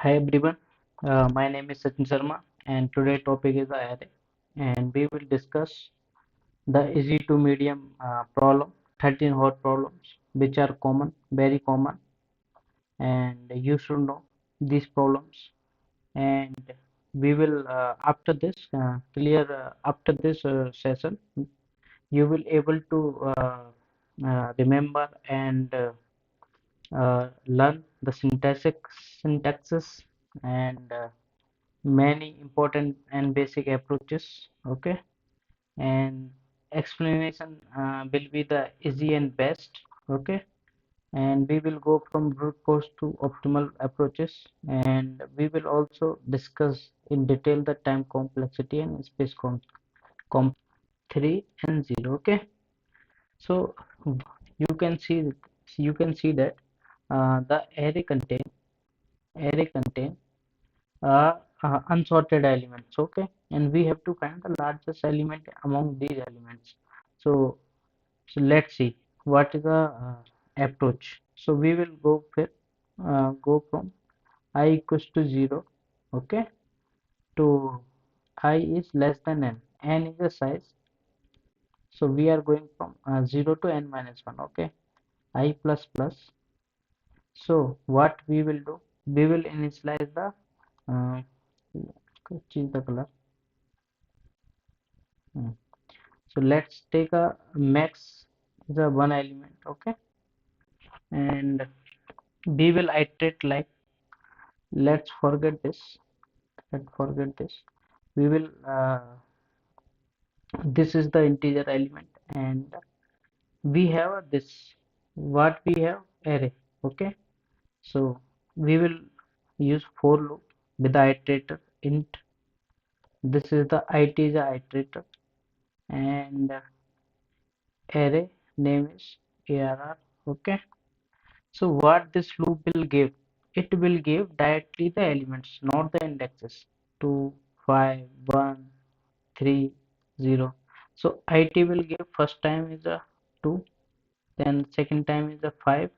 Hi everyone, my name is Sachin Sharma and today topic is array and we will discuss the easy to medium problem, 13 hot problems which are common, very common, and you should know these problems, and we will after this clear after this session you will able to remember and learn the syntaxes and many important and basic approaches. Okay, and explanation will be the easy and best. Okay, and we will go from root cause to optimal approaches, and we will also discuss in detail the time complexity and space com 3 and 0. Okay, so you can see that the array contain unsorted elements. Okay, and we have to find the largest element among these elements. So so let's see what is the approach. So we will go from I equals to 0. Okay, to I is less than n is the size. So we are going from 0 to n minus 1. Okay, I plus plus. So what we will do, we will initialize the uh, change the color. Hmm. So let's take a max is a one element. Okay, and we will iterate like, let's forget this. Let's forget this. We will this is the integer element, and we have this. What we have array. Okay, so we will use for loop with the iterator int. This is the it is a iterator, and array name is arr. Okay, so what this loop will give, it will give directly the elements, not the indexes. 2, 5, 1, 3, 0. So it will give first time is a 2, then second time is a 5,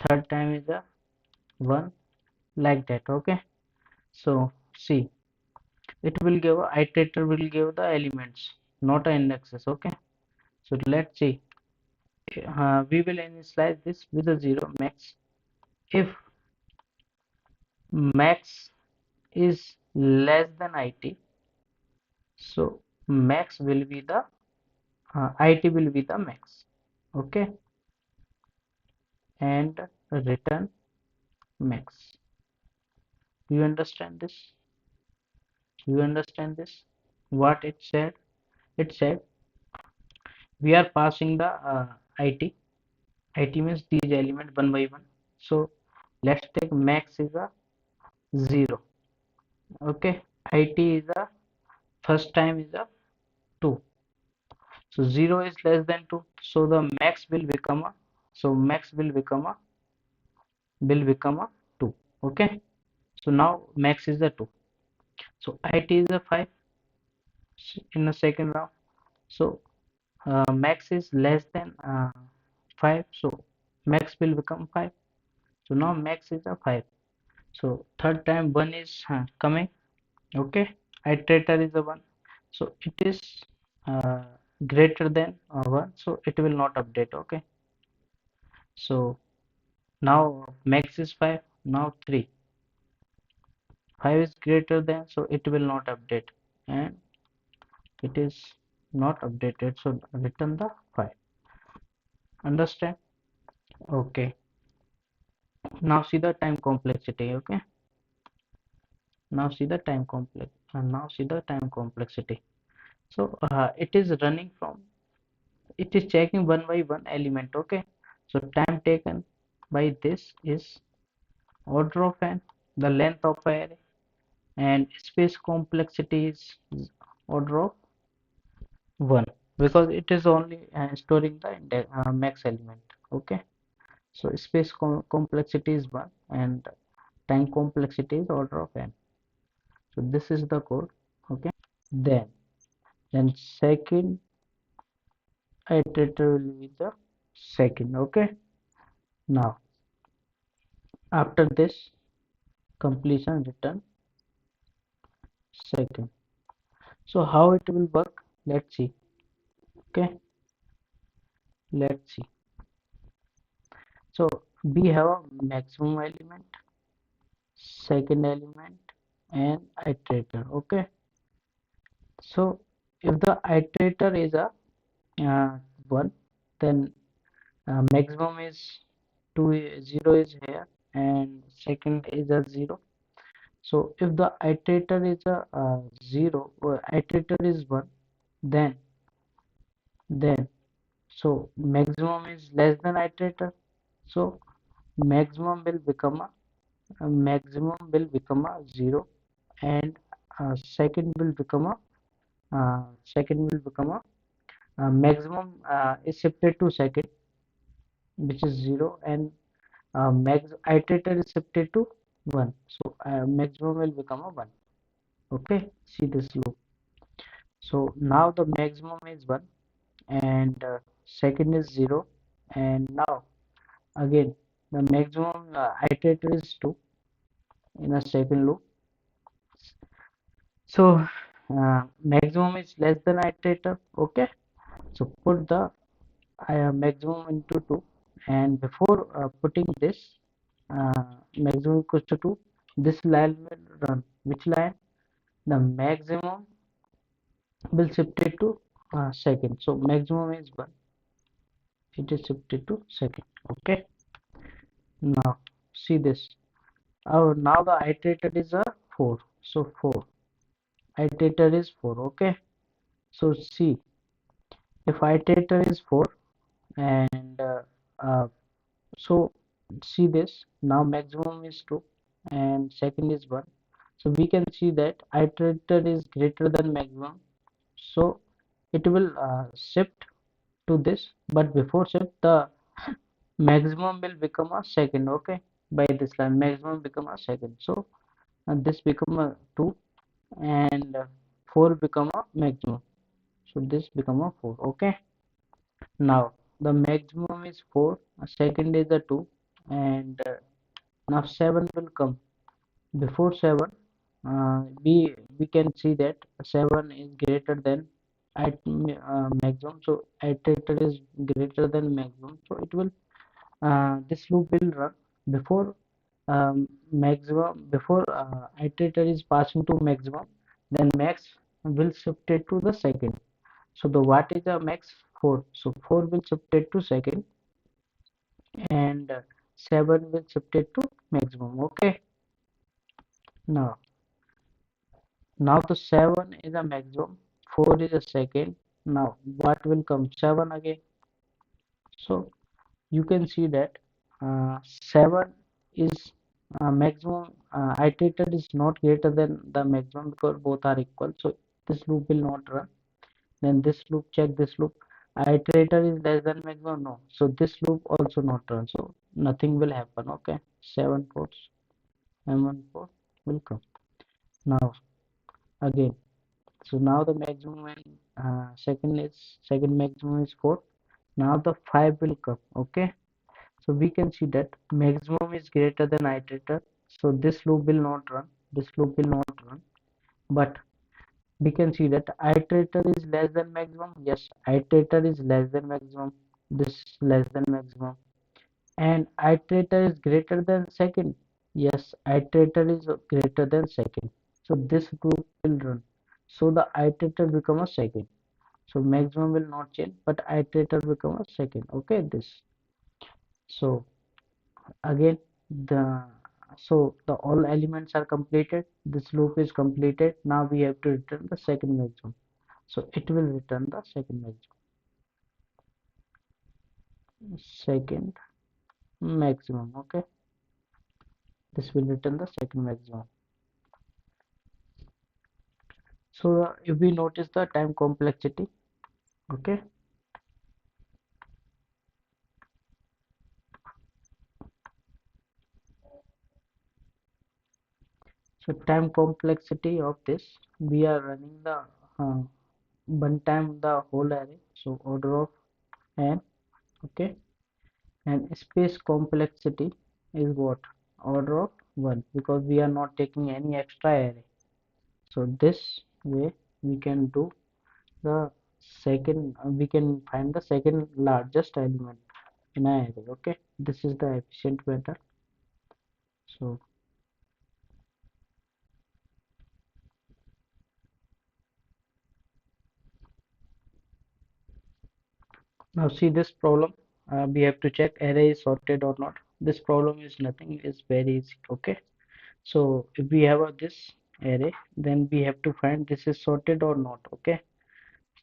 third time is a 1, like that. Okay, so see, it will give, iterator will give the elements, not the indexes. Okay, so let's see. We will initialize this with a 0 max. If max is less than it, so max will be the it will be the max. Okay, and return max. You understand this? You understand this? What it said? It said we are passing the it. It means these element one by one. So let's take max is a 0. Okay, it is a first time is a 2. So 0 is less than 2. So the max will become a, so max will become a 2. Okay, so now max is a 2. So it is a 5 in the second round. So max is less than 5. So max will become 5. So now max is a 5. So third time 1 is coming. Okay, iterator is a 1. So it is uh, greater than 1. So it will not update. Okay, so now max is 5. Now 3. 5 is greater than, so it will not update, and it is not updated. So return the 5. Understand? Okay. Now see the time complexity. Okay. Now see the time complex. And now see the time complexity. So it is running from. It is checking one by one element. Okay. So time taken by this is order of n, the length of array, and space complexity is order of 1, because it is only storing the max element. Okay, so space complexity is 1 and time complexity is order of n. So this is the code. Okay, then second iterator will be the second. Okay, now after this completion return second. So how it will work? Let's see. Okay, let's see. So we have a maximum element, second element, and iterator. Okay, so if the iterator is a 1, then maximum is 2, 0 is here, and second is a 0. So if the iterator is a 0, or iterator is 1, then then so maximum is less than iterator. So maximum will become a 0, and second will become a maximum is shifted to second, which is 0, and max iterator is shifted to 1. So maximum will become a 1. Okay, see this loop. So now the maximum is 1, and second is 0, and now again the maximum iterator is 2 in a second loop. So maximum is less than iterator. Okay, so put the maximum into 2, and before putting this maximum equals to 2, this line will run. Which line? The maximum will shift it to second. So maximum is 1, it is shifted to second. Okay, now see this. Now the iterator is a 4, so 4, iterator is 4. Okay, so see, if iterator is 4, and uh, so see this, now maximum is 2 and second is 1, so we can see that iterator is greater than maximum, so it will shift to this, but before shift the maximum will become a second. Okay, by this line maximum become a second, so this become a 2, and 4 become a maximum, so this become a 4. Okay, now the maximum is 4, second is a 2, and now 7 will come. Before 7, we can see that 7 is greater than maximum, so iterator is greater than maximum, so it will this loop will run before maximum, before iterator is passing to maximum, then max will shift it to the second. So the what is the max? 4, so 4 will shift it to second, and 7 will shift it to maximum. Okay, now the 7 is a maximum, 4 is a second. Now what will come? 7 again. So you can see that 7 is maximum, iterator is not greater than the maximum because both are equal, so this loop will not run. Then this loop, check this loop, iterator is less than maximum, no, so this loop also not run, so nothing will happen. Okay, 7 ports M14 will come. Now again, so now the maximum and second maximum is 4. Now the 5 will come. Okay, so we can see that maximum is greater than iterator, so this loop will not run, but we can see that iterator is less than maximum. Yes, iterator is less than maximum, this less than maximum, and iterator is greater than second. Yes, iterator is greater than second, so this loop will run, so the iterator become a second, so maximum will not change, but iterator become a second. Okay, this, so again the, so the all elements are completed, this loop is completed. Now we have to return the second maximum, so it will return the second maximum. Okay, this will return the second maximum. So if we notice the time complexity, okay, so time complexity of this, we are running the uh, one time the whole array, so order of n. Okay, and space complexity is what? order of 1 because we are not taking any extra array. So this way we can do the second, we can find the second largest element in an array. Okay, this is the efficient method. So now see this problem, we have to check array is sorted or not. This problem is nothing, is very easy. Okay, so if we have this array, then we have to find this is sorted or not. Okay,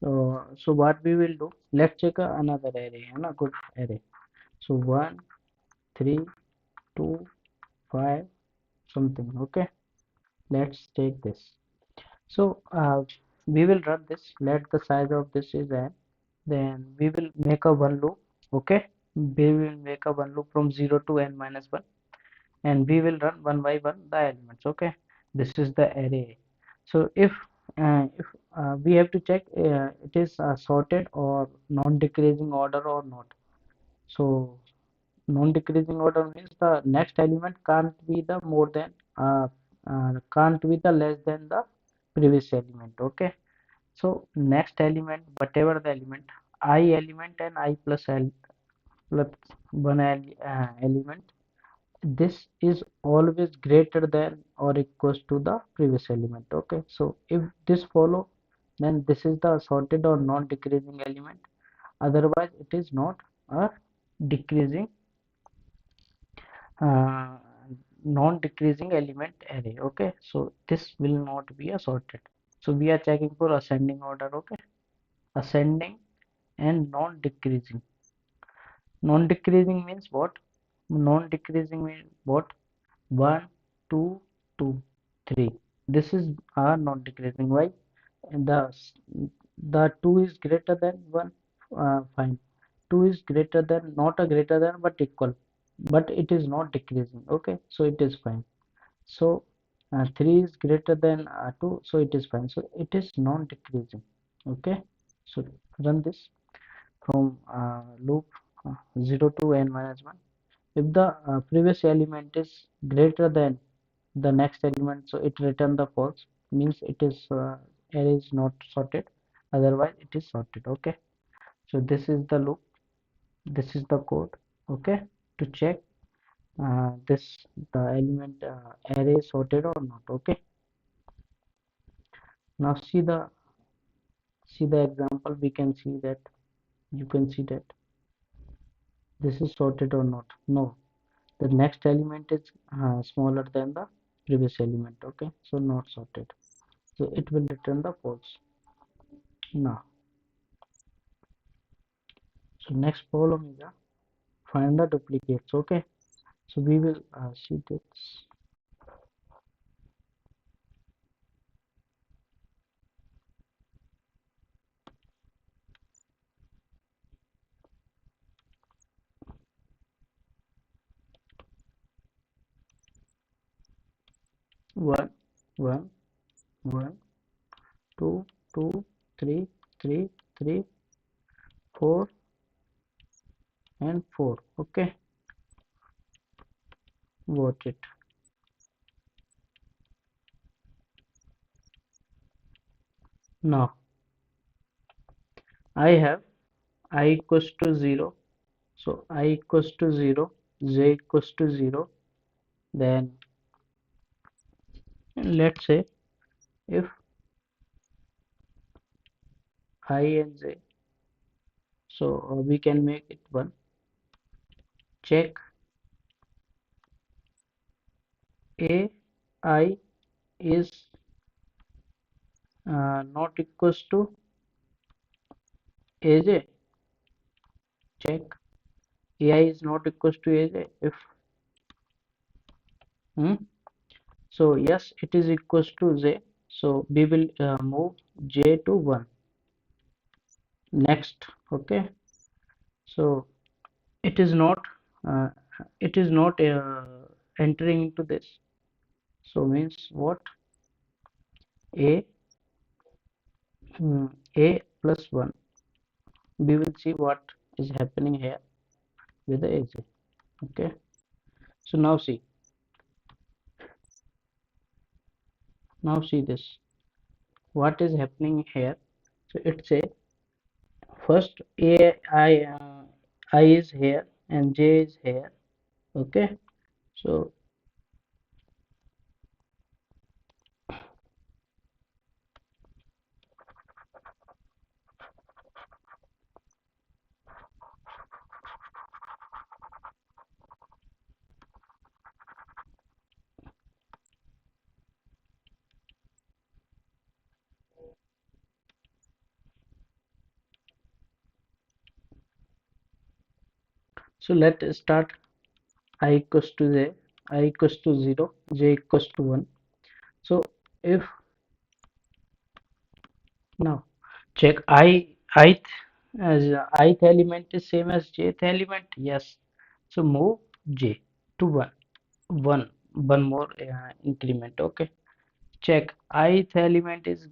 so what we will do, let's check another array, a good array. So 1 3 2 5 something. Okay, let's take this. So we will run this. Let the size of this is n. Then we will make a one loop. Okay, we will make a one loop from 0 to n minus 1, and we will run one by one the elements. Okay, this is the array. So if we have to check it is sorted or non-decreasing order or not. So non-decreasing order means the next element can't be the more than can't be the less than the previous element. Okay, so next element, whatever the element, I element and I plus l plus one element, this is always greater than or equals to the previous element. Okay, so if this follow, then this is the sorted or non-decreasing element. Otherwise, it is not a decreasing uh, non-decreasing element array. Okay, so this will not be a sorted. So we are checking for ascending order. Okay, ascending and non-decreasing. Non-decreasing means what? Non-decreasing means what? 1 2 2 3. This is our non-decreasing. Why? And the 2 is greater than 1. Fine, 2 is greater than, not a greater than but equal, but it is not decreasing. Okay, so it is fine. So 3 is greater than 2, so it is fine, so it is non-decreasing. Okay, so run this from loop 0 to n minus 1. If the previous element is greater than the next element, so it return the false, means it is array is not sorted, otherwise it is sorted. Okay, so this is the loop, this is the code. Okay, to check this the element array is sorted or not. Okay, now see the example, we can see that, you can see that this is sorted or not. No, the next element is smaller than the previous element. Okay, so not sorted, so it will return the false. Now, so next problem is find the duplicates. Okay, so we will see this. One, one, one, two, two, three, three, three, 4 and 4. Okay, got it. Now I have I equals to 0, so I equals to 0, j equals to 0. Then let's say if I and j, so we can make it 1. Check a I is not equals to aj. Check ai is not equals to aj. If so yes, it is equals to j, so we will move j to 1 next. Okay, so it is not uh, it is not entering into this, so means what? a a plus 1, we will see what is happening here with the aj. Okay, so now see, Now see this, what is happening here. So it's a first I is here and J is here. Okay, so let's start. I equals to j, I equals to 0, j equals to 1. So if now check ith as ith element is same as jth element, yes. So move j to 1, 1, one more increment. Okay, check ith element is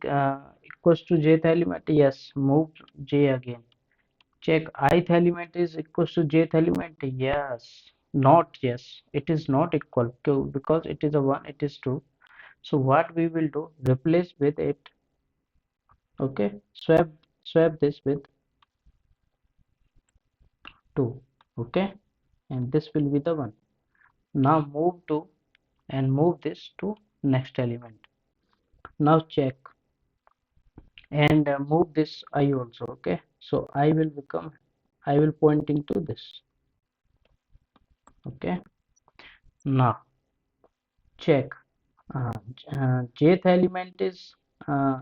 equals to jth element, yes. Move j again. Check ith element is equals to jth element, yes. Not, yes, it is not equal to, because it is a 1, it is 2. So what we will do, replace with it. Okay, swap this with 2. Okay, and this will be the 1. Now move to, and move this to next element. Now check, and move this I also. Okay, so I will become, I will pointing to this. Okay, now check, uh, jth element is uh,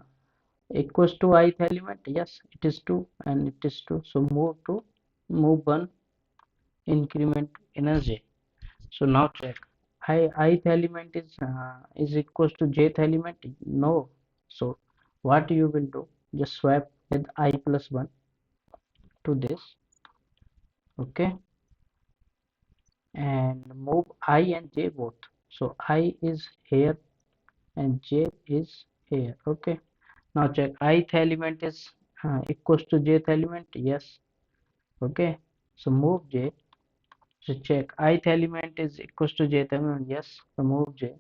equals to ith element, yes, it is 2 and it is 2. So move to, move 1 increment energy. So now check, ith element is equals to jth element, no. So what you will do, just swap with I plus 1 to this. Okay, and move I and j both. So I is here and j is here. Okay, now check, ith element is equals to jth element, yes. Okay, so move j. So check, ith element is equals to jth element, yes. So move j.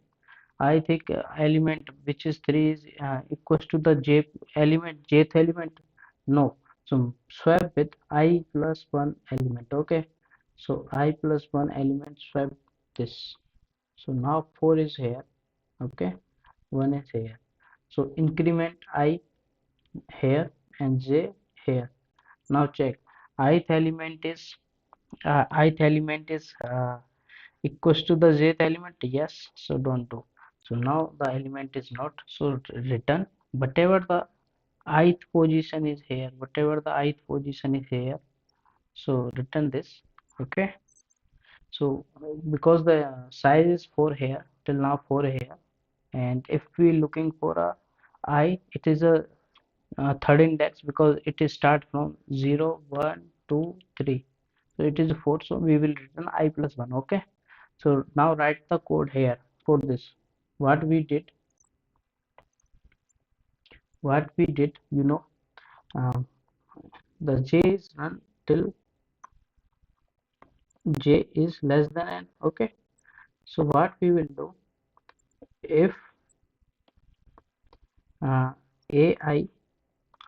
I think element which is 3 is equals to the j element, jth element, no. So swap with I plus 1 element. Okay, so I plus 1 element, swap this. So now 4 is here. Okay, 1 is here. So increment I here and j here. Now check, ith element is equals to the jth element, yes. So don't do. So now the element is not, so return whatever the ith position is here, whatever the ith position is here. So return this. Okay, so because the size is 4 here, till now 4 here, and if we looking for a I, it is a third index, because it is start from 0 1 2 3. So it is 4, so we will return I plus 1. Okay, so now write the code here for this. What we did, um, the j is run till j is less than n. Okay, so what we will do, if uh, ai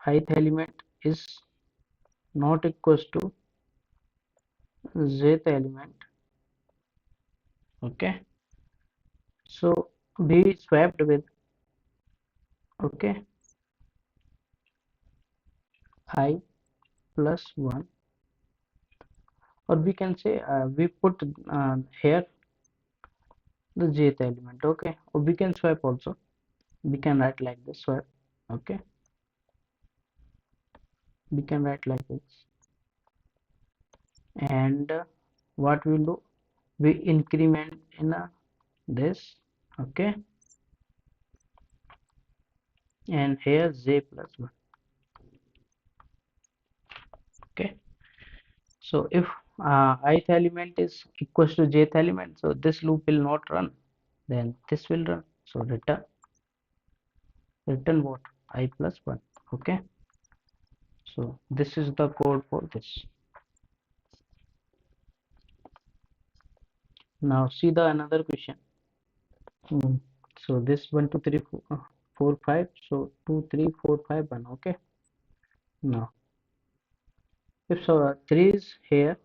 ith element is not equals to jth element. Okay, so we swapped with, okay, I plus 1, or we can say we put here the jth element. Okay, or we can swap also, we can write like this, swap. Okay, we can write like this. And what we do, we increment in this. Okay, and here j plus 1. Okay, so if ith element is equals to jth element, so this loop will not run, then this will run. So return what, I plus 1. Okay, so this is the code for this. Now see the another question. So this 1 2 3 4, 4 5, so 2 3 4 5 1. Okay, now if so 3 is here,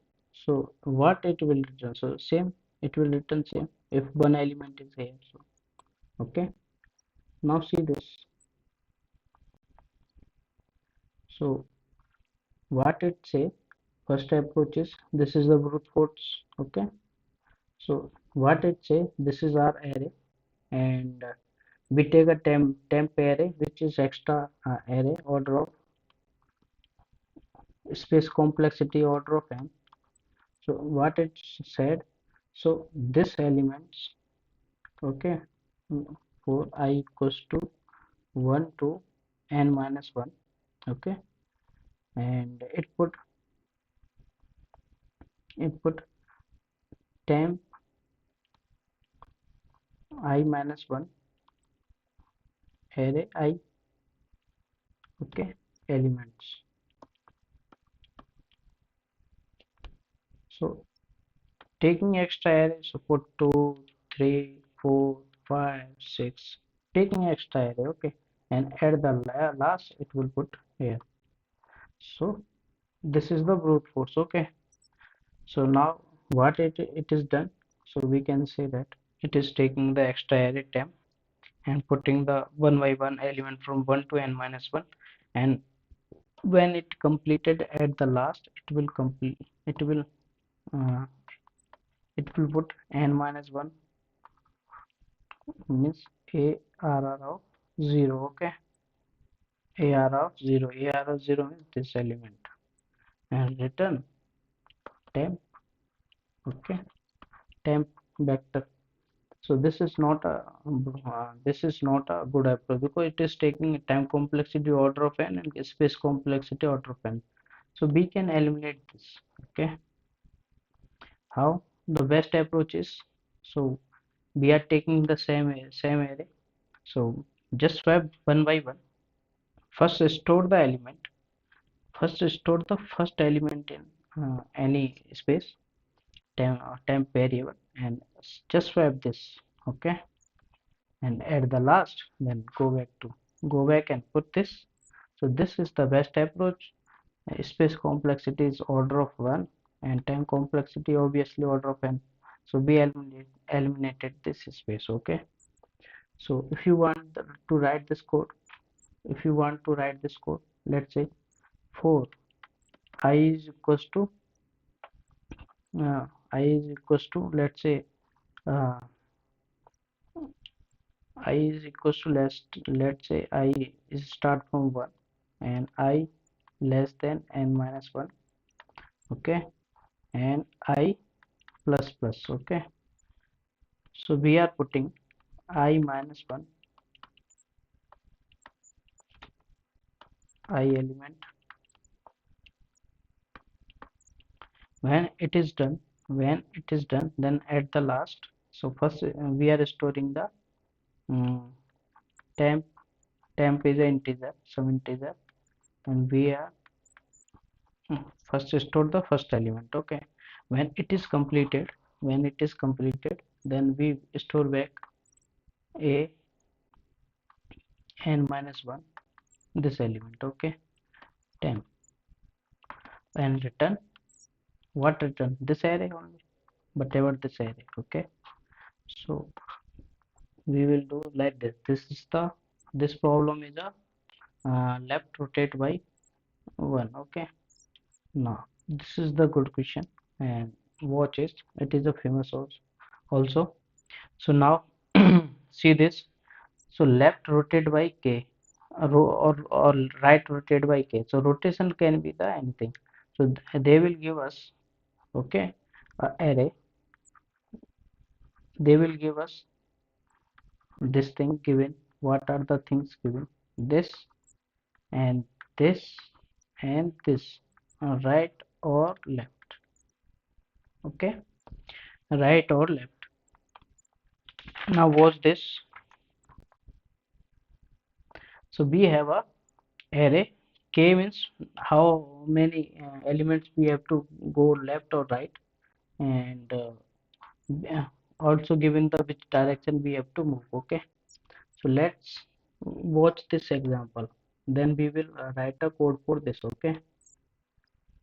so what it will return? So same, it will return same if one element is here. So okay, now see this. So what it say, first approach is, this is the brute force. Okay, so what it say, this is our array, and we take a temp array which is extra array order of space complexity order of n. So what it said, so this elements, okay, for I equals to 1 to n minus 1. Okay, and it put temp I minus 1 array I. Okay, elements. So taking extra array, so put 2 3 4 5 6, taking extra array. Okay, and at the last it will put here. So this is the brute force. Okay, so now what it is done, so we can say that it is taking the extra array temp and putting the one by one element from 1 to n minus 1, and when it completed at the last, it will complete, uh, it will put n minus 1, means arr of 0. Okay, arr of 0, arr of 0 means this element, and return temp. Okay, temp vector. So this is not a good approach, because it is taking time complexity order of n and space complexity order of n. So we can eliminate this. Okay, how? The best approach is, so we are taking the same array. So just swap one by one. First store the element. First store the first element in any space temp variable, and just swap this. Okay, and at the last, then go back and put this. So this is the best approach. Space complexity is order of 1, and time complexity obviously order of n. So we eliminated this space. Okay, so if you want to write this code, let's say for I is equals to uh, let's say uh, I is equals to, let's say I is start from 1 and I less than n minus 1. Okay, and I plus plus. Okay, so we are putting I minus 1 I element. When it is done, then at the last, so first we are storing the um, temp. Temp is an integer, some integer, and we are first store the first element. Okay, when it is completed, then we store back a n minus 1 this element. Okay, temp, and return, what return? This array only, whatever this array. Okay, so we will do like this. This problem is a left rotate by 1. Okay, now this is the good question, and watch it, it is a famous also. So now see this. So left rotate by k, or right rotate by k. So rotation can be the anything. So they will give us, okay, array. They will give us this thing given. What are the things given? This and this and this, right or left. Okay, right or left. Now watch this. So we have a array. K means how many elements we have to go left or right, and also given the which direction we have to move. Okay, so let's watch this example, then we will write a code for this. Okay,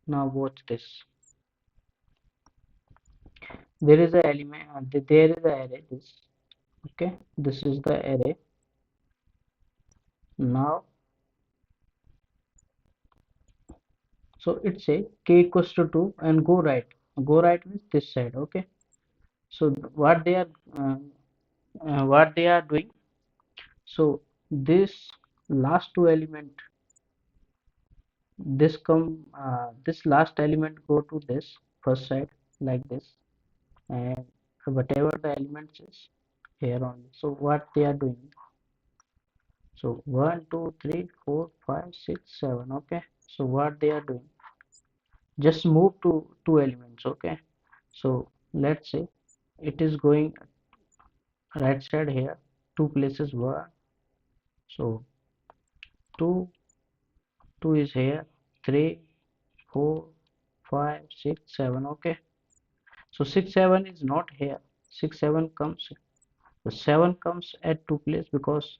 now watch this. There is a element, there is a array, this. Okay, this is the array. Now, so it say k equals to 2 and go right. Go right means this side. Okay, so uh, what they are doing, so this last two element, this last element go to this first side like this, and whatever the elements is here only. So what they are doing, so 1 2 3 4 5 6 7. Okay, so what they are doing, just move to two elements. Okay, so let's say it is going right side here, two places were, so 2 2 is here, 3 4 5 6 7. Okay, so 6 7 is not here. 6 7 comes, the 7 comes at two places because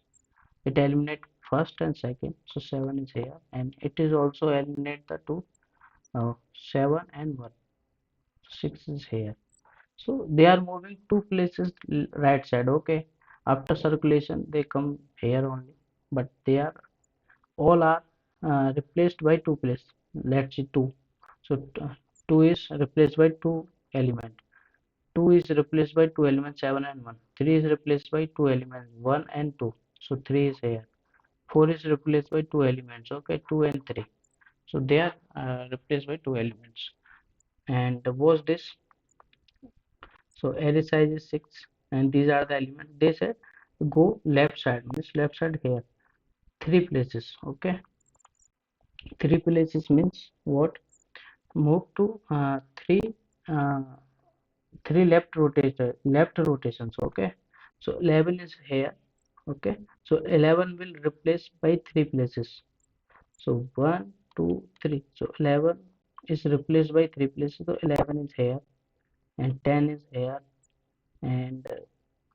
it eliminate first and second, so 7 is here, and it is also eliminate the two, 7 and 1, 6 is here. So they are moving two places right side. Okay, after circulation they come here only, but they are all are replaced by two place. Let's see 2, so 2 is replaced by two element, 2 is replaced by two elements 7 and 1, 3 is replaced by two elements 1 and 2, so 3 is here, 4 is replaced by two elements. Okay, 2 and 3, so they are replaced by two elements. And was this, so array size is 6 and these are the elements. They said go left side, means left side here, three places. Okay, three places means what, move to uh, three left rotations. Okay, so 11 is here. Okay, so 11 will replace by three places, so 1 2 3, so 11 is replaced by three places, so 11 is here, and 10 is here, and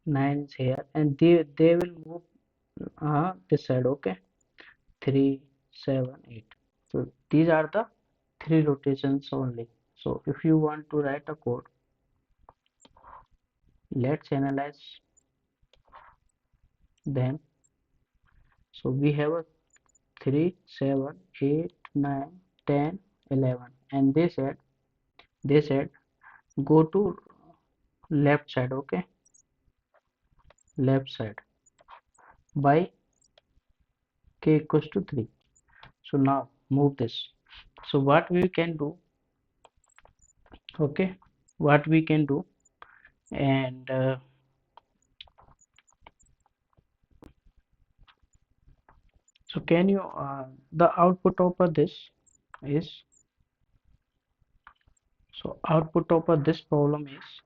9 is here, and they will move this side. Okay, 3 7 8, so these are the three rotations only. So if you want to write a code, let's analyze them. So we have a 3 7 8 9 10 11, and they said go to left side. Okay, left side by k equals to 3. So now move this. So what we can do, okay, what we can do, and so can you the output of this is, so output of this problem is,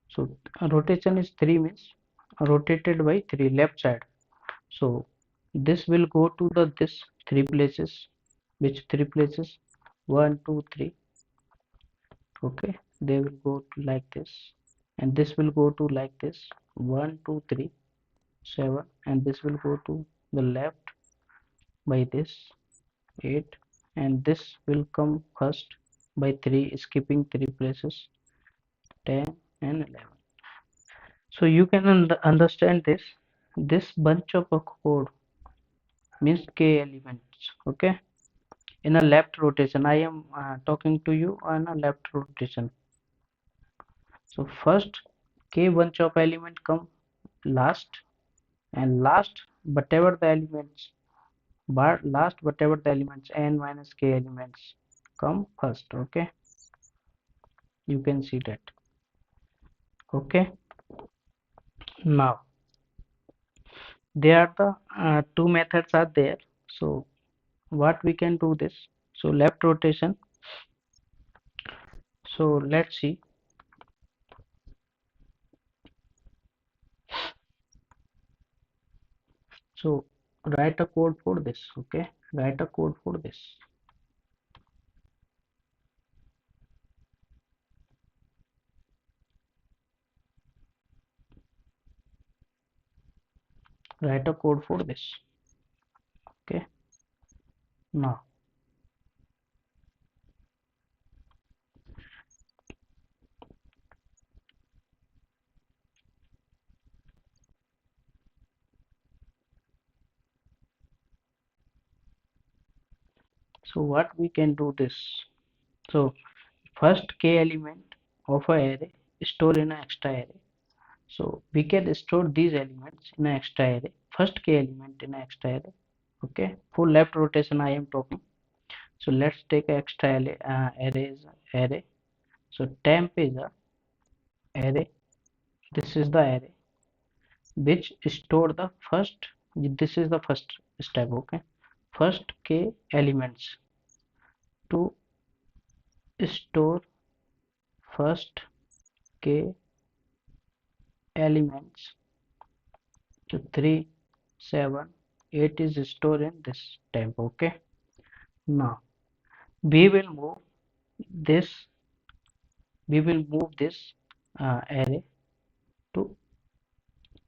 so rotation is 3 means rotated by 3 left side, so this will go to the this three places, which three places, 1 2 3. Okay, they will go to like this, and this will go to like this, 1 2 3 7, and this will go to the left by this 8, and this will come first by 3, skipping three places, 10 and 11. So you can understand this bunch of a code means k elements. Okay, in a left rotation, I am talking to you on a left rotation. So first k bunch of element come last, and last whatever the elements, but last whatever the elements n minus k elements come first. Okay, you can see that. Okay, now there are the two methods are there. So what we can do this, so left rotation, so let's see. So write a code for this. Okay, write a code for this. write a code for this. Okay, now so what we can do this. So first k element of a array store in an extra array. So we can store these elements in an extra array. First k element in an extra array. Okay, for left rotation I am talking. So let's take extra array is array. So temp is a array. This is the array which store the first. This is the first step. Okay, first k elements to store first k elements. So 3, 7, 8 is stored in this temp. Okay, now we will move this. We will move this array to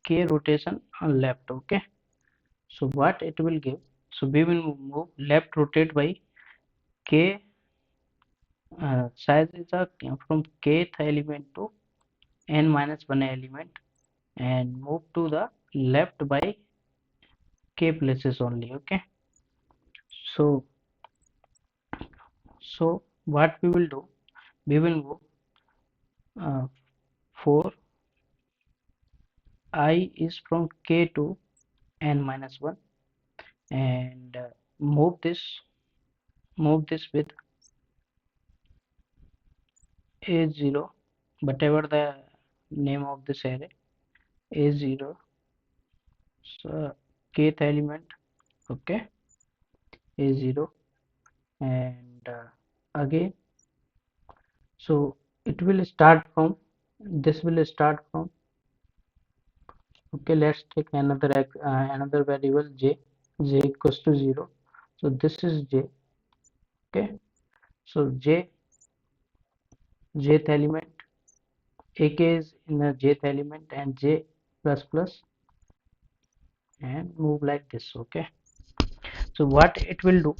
k rotation on left. Okay, so what it will give? So we will move left rotate by k size is a from kth element to n minus 1 element and move to the left by k places only. Okay, so what we will do, we will move uh, for I is from k to n minus 1 and move this with a0, whatever the name of this array, a0, so kth element. Okay, a0 and again, so it will start from, this will start from. Okay, let's take another variable j equals to 0. So this is j. Okay, so jth element, ak is in the jth element and j plus plus and move like this. Okay, so what it will do,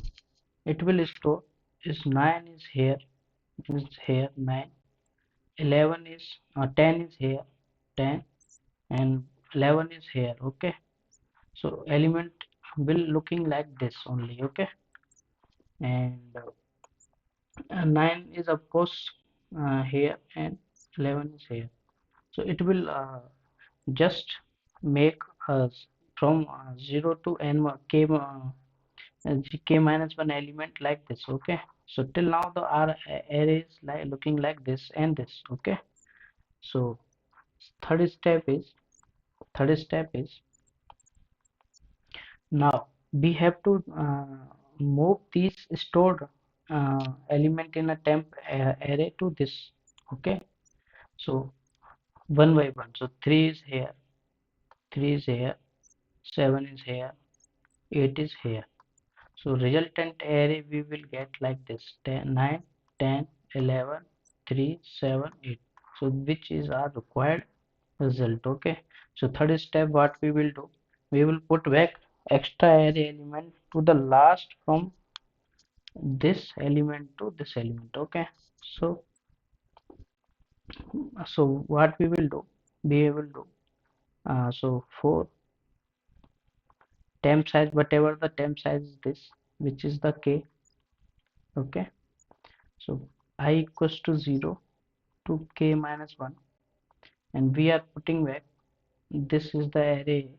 it will store is 9 is here, 9, 11 is 10 is here, 10 and 11 is here. Okay, so element will looking like this only. Okay, and 9 is of course here and 11 is here. So it will just make us from 0 to n k minus 1 element like this. Okay, so till now the our array is like looking like this and this. Okay, so third step is third step is now we have to move these stored element in a temp array to this. Okay, so one by one. So 3 is here, 3 is here, 7 is here, 8 is here. So resultant array we will get like this: 10, 9, 10, 11, 3, 7, 8. So which is our required result. Okay, so third step what we will do, we will put back extra array element to the last from this element to this element. Okay, so what we will do, we will do so for temp size, whatever the temp size is this, which is the k. Okay, so I equals to 0 to k minus 1 and we are putting back, this is the array.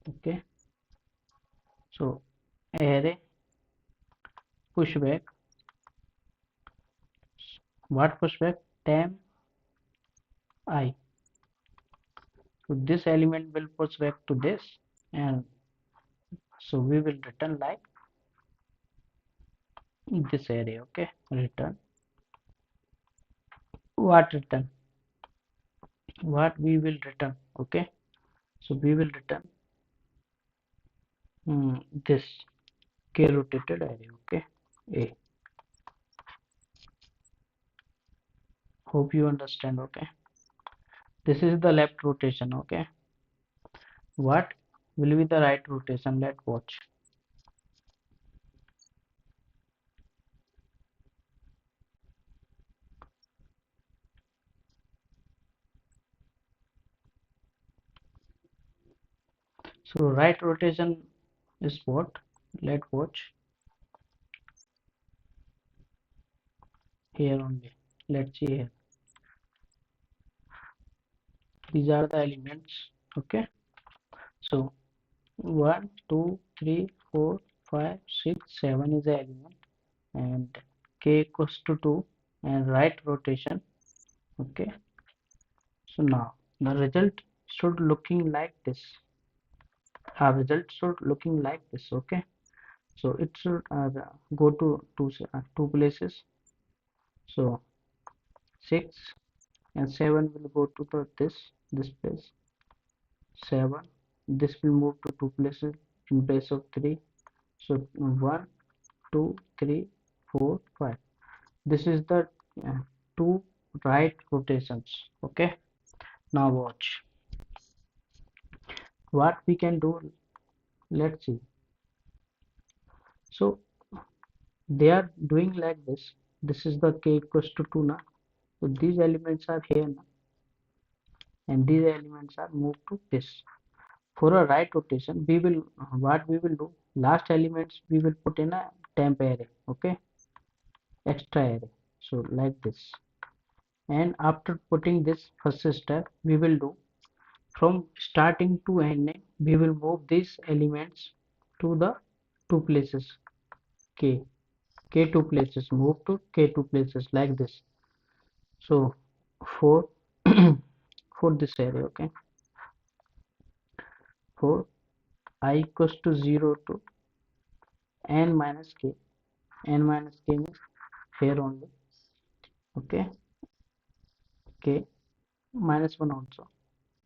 Okay, so array pushback, what pushback, temp I. So this element will push back to this and so we will return like this array. Okay, return what, return what we will return. Okay, so we will return this k rotated array. Okay, a, hope you understand. Okay, this is the left rotation. Okay, What will be the right rotation? Let's watch. So right rotation is what? Let's watch here only. Let's see here. These are the elements. Okay. So 1, 2, 3, 4, 5, 6, 7 is the element, and k equals to 2 and right rotation. Okay. So now the result should looking like this. Our result should looking like this. Okay. So it should go to two places. So 6 and 7 will go to this place. 7, this will move to two places in place of 3. So 1, 2, 3, 4, 5. This is the uh, two right rotations. Okay. Now watch what we can do. Let's see. So they are doing like this. This is the k equals to 2 now. So these elements are here now, and these elements are moved to this. For a right rotation, we will what we will do. Last elements we will put in a temp array. Okay, extra array. So like this. And after putting this first step, we will do from starting to ending. We will move these elements to the two places k. K2 places, move to K2 places like this. So for for this array, okay, for I equals to 0 to n minus k. N minus k means here only, okay, k minus 1 also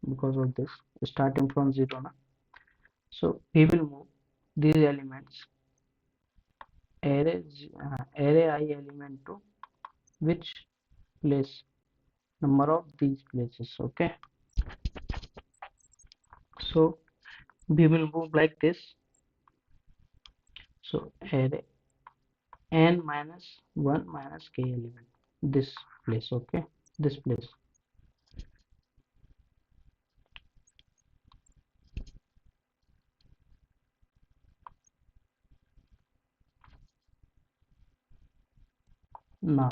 because of this starting from 0 now. So we will move these elements array array I element to which place, number of these places. Okay, so we will move like this. So array n minus 1 minus k element, this place. Okay, this place. Now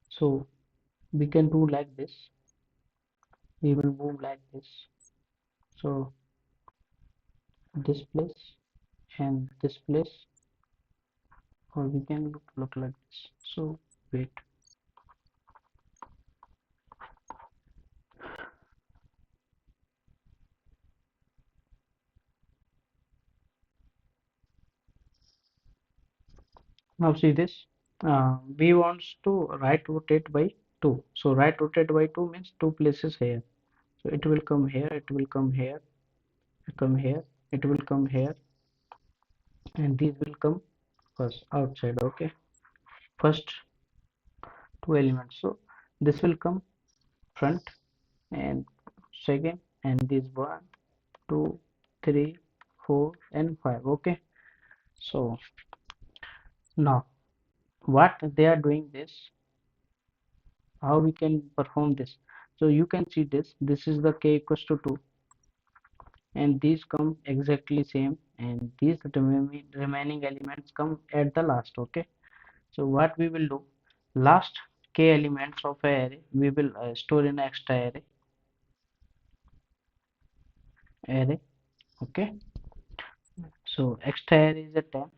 so we can do like this. We will move like this. So this place and this place, or we can look like this. So wait. Now see this. We wants to right rotate by 2. So right rotate by 2 means two places here. So it will come here, it will come here, come here, it will come here, and these will come first outside. Okay, first two elements. So this will come front and second, and this 1, 2, 3, 4, and 5. Okay, so now what they are doing this, how we can perform this. So you can see this is the k equals to 2, and these come exactly same, and these remaining elements come at the last. Okay, so what we will do, last k elements of a array we will store in extra array. Okay, so extra array is a 10.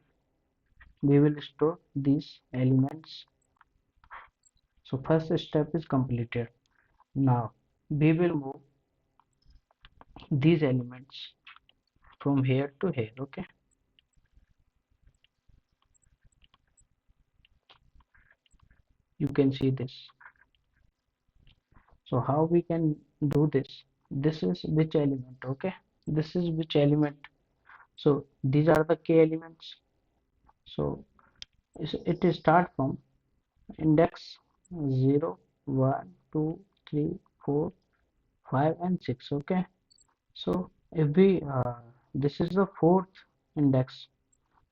We will store these elements. So first step is completed. Now we will move these elements from here to here. Okay, you can see this. So how we can do this? This is which element? Okay, this is which element? So these are the k elements. So it is start from index 0 1 2 3 4 5 and 6. Okay, so if we this is the fourth index.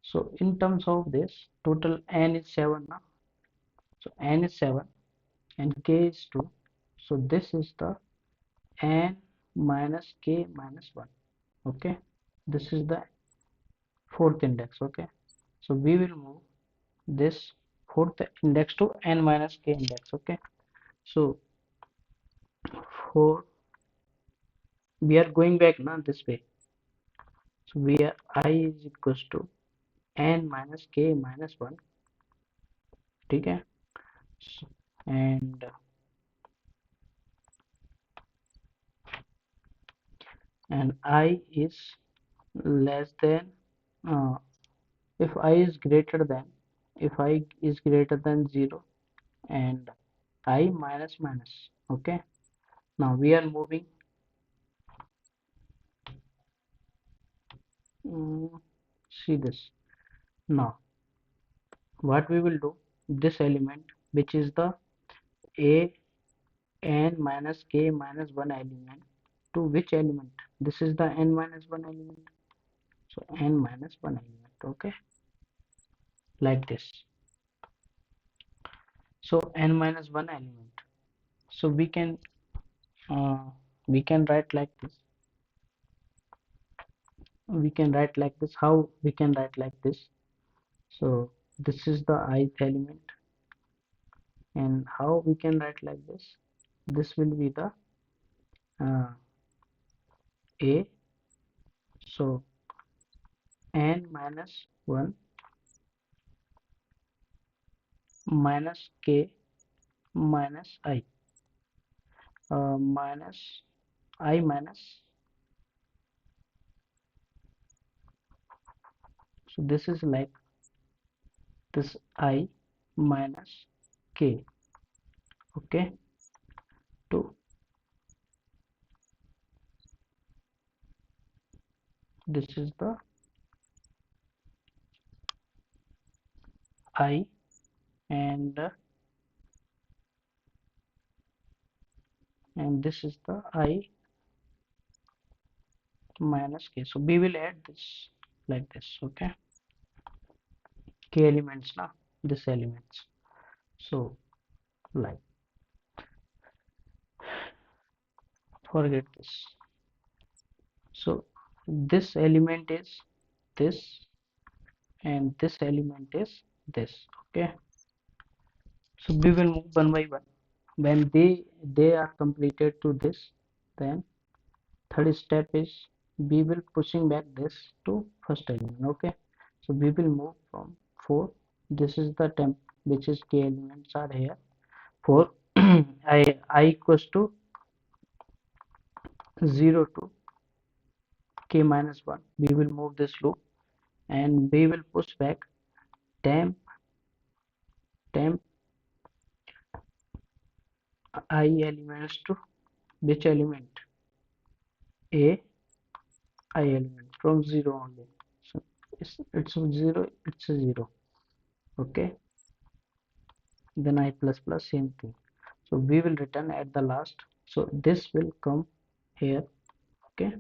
So in terms of this, total n is 7 now. So n is 7 and k is 2. So this is the n minus k minus 1. Okay, this is the fourth index. Okay, so we will move this fourth index to n minus k index. Okay, so for we are going back now this way. So we are I is equals to n minus k minus 1. ठीक है, and I is less than uh, if I is greater than, if I is greater than 0 and I minus minus. Okay, now we are moving. See this. Now what we will do, this element which is the a n minus k minus 1 element, to which element? This is the n minus 1 element, so n minus 1 element. Okay, like this. So n minus 1 element, so uh, we can write like this. We can write like this. How we can write like this? So this is the ith element, and how we can write like this? This will be the uh, a. So n minus 1 minus k minus I, minus I minus, so this is like this I minus k. Okay, to this is the I, and this is the I minus k. So we will add this like this. Okay, k elements now, this elements. So like, forget this. So this element is this, and this element is this. Okay, so we will move one by one. When they are completed to this, then third step is we will pushing back this to first element. Okay, so we will move from 4. This is the temp which is k elements are here. 4 I equals to 0 to k minus 1. We will move this loop and we will push back temp temp I elements to which element? A I element from 0 only. So it's 0, it's a 0. Okay, then I plus plus, same thing. So we will return at the last. So this will come here. Okay,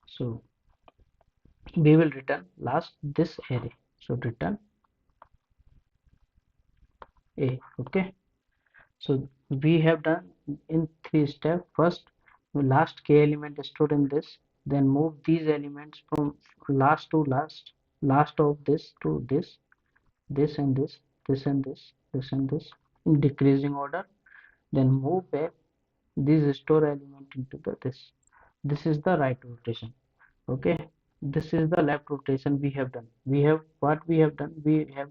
so we will return last this array. So return A. Okay, so we have done in 3 steps. First, last k element stored in this, then move these elements from last to last, last of this to this and this and this and this in decreasing order, then move back this store element into the this is the right rotation. Okay, this is the left rotation we have done. We have what we have done, we have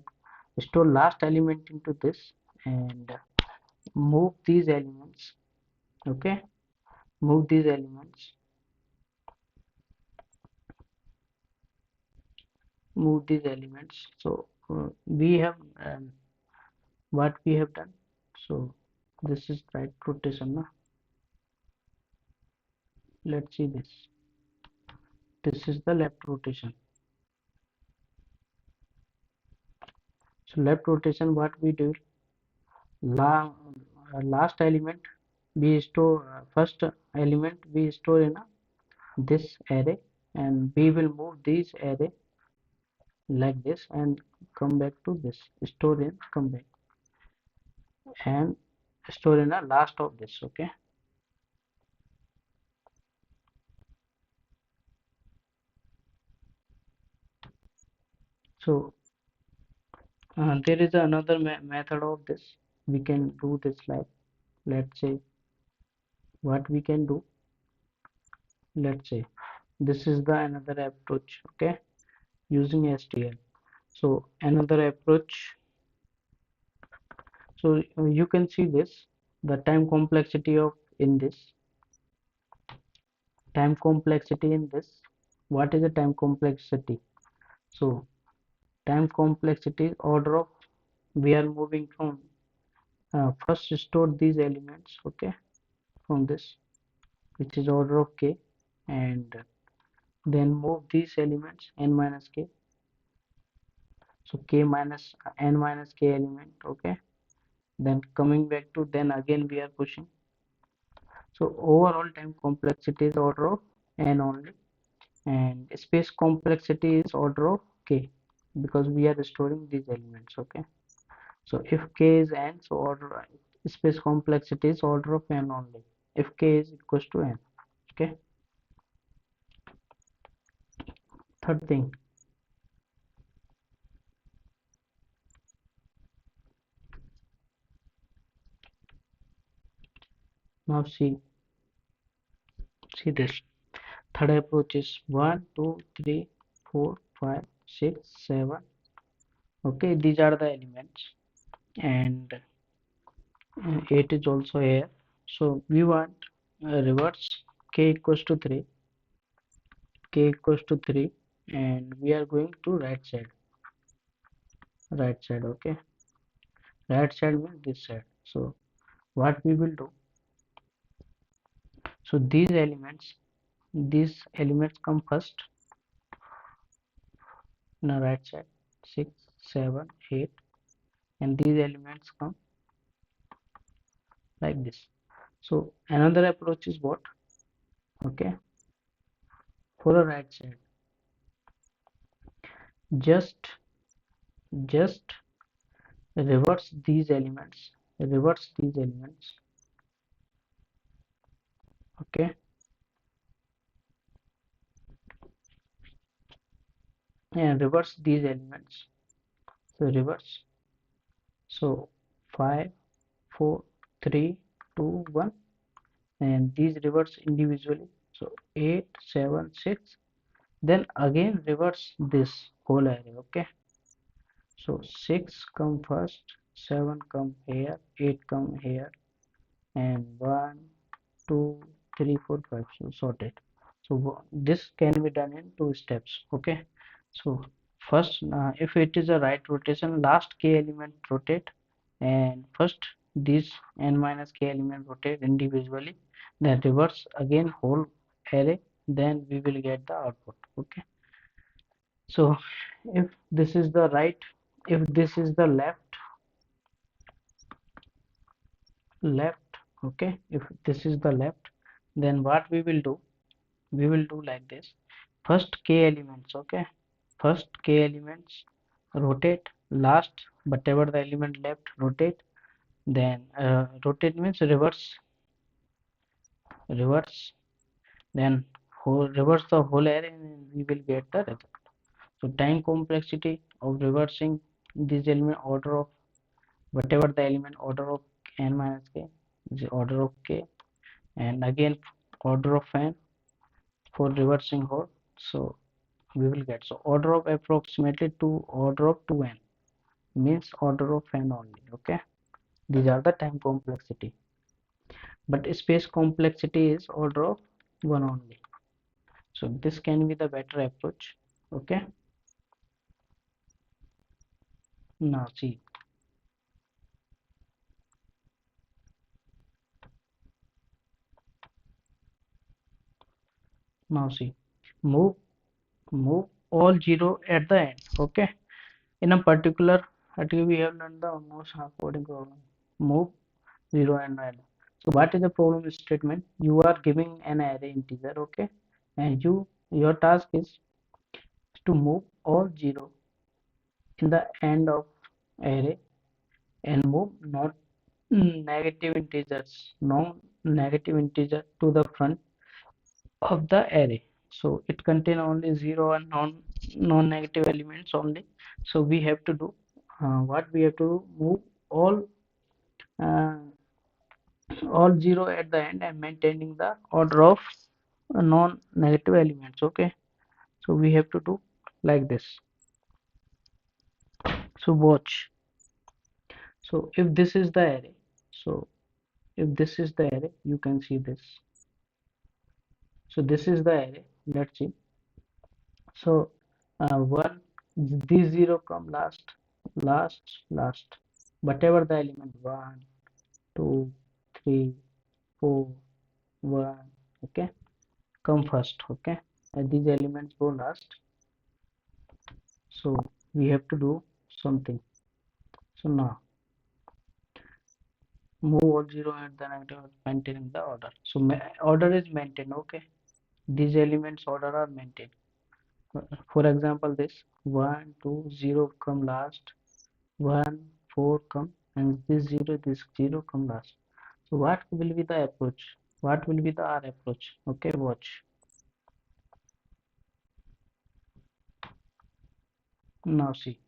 stored last element into this and move these elements. Okay, move these elements, move these elements. So we have what we have done. So this is right rotation now. Let's see this. This is the left rotation. So left rotation, what we do, last element we store first element we store in this array, and we will move this array like this and come back to this, store in, come back and store in a last of this. Okay, so there is another method of this. We can do this like, let's say what we can do, let's say this is the another approach. Okay, using STL. So another approach, so you can see this, the time complexity of in this, time complexity in this. What is the time complexity? So time complexity is order of, we are moving from first store these elements, okay, from this, which is order of k, and then move these elements n minus k, so k minus n minus k element. Okay, then coming back to, then again we are pushing. So overall time complexity is order of n only, and space complexity is order of k, because we are storing these elements. Okay, so if k is n, so order space complexity is order of n only if k is equals to n. Okay, third thing, now see this. Third approach is 1 2 3 4 5 6 7. Okay, these are the elements, and 8 is also here. So we want reverse k equals to 3, k equals to 3, and we are going to right side, right side. Okay, right side means this side. So what we will do, so these elements come first in the right side, 6 7 8, and these elements come like this. So another approach is what? Okay, for the right side, just just reverse these elements, reverse these elements. Okay, and reverse these elements, so reverse. So 5 4 3 2 1, and these reverse individually. So 8 7 6, then again reverse this whole array. Okay, so 6 come first, 7 come here, 8 come here, and 1 2 3 4 5, so sorted. So this can be done in two steps. Okay, so first if it is a right rotation, last k element rotate, and first this n minus k element rotate individually, then reverse again whole array, then we will get the output. Okay, so if this is the right, if this is the left, okay, if this is the left, then what we will do, we will do like this. First k elements, okay, first k elements rotate, last whatever the element left rotate, then rotate means reverse, then whole reverse the whole array, and we will get the result. So time complexity of reversing this element, order of whatever the element, order of n minus k is order of k, and again order of n for reversing whole. So we will get, so order of approximately 2, order of 2n means order of n only. Okay, these are the time complexity, but space complexity is order of 1 only. So this can be the better approach. Okay, now see, move move all 0 at the end. Okay, in a particular, I think we have learned the almost half coding problem. Move 0 and 1. So what is the problem statement? You are giving an array integer, okay, and your task is to move all 0 in the end of array and move not negative integers, non-negative integer to the front of the array. So it contain only 0 and non-negative elements only. So we have to do what we have to do, move uh, all 0 at the end and maintaining the order of non-negative elements. Okay, so we have to do like this. So watch. So if this is the array, so if this is the array, you can see this. So this is the array. Let's see. So one, these 0 come last. Whatever the element, 1, 2, 3, 4, 1, okay, come first, okay, and these elements go last. So we have to do something. So now move all 0 at the negative, maintaining the order. So order is maintained, okay. These elements order are maintained. For example, this 1, 2, 0 come last, 1, 4 come, and this 0 come last. So what will be the approach? What will be the our approach? Okay, watch. Now see.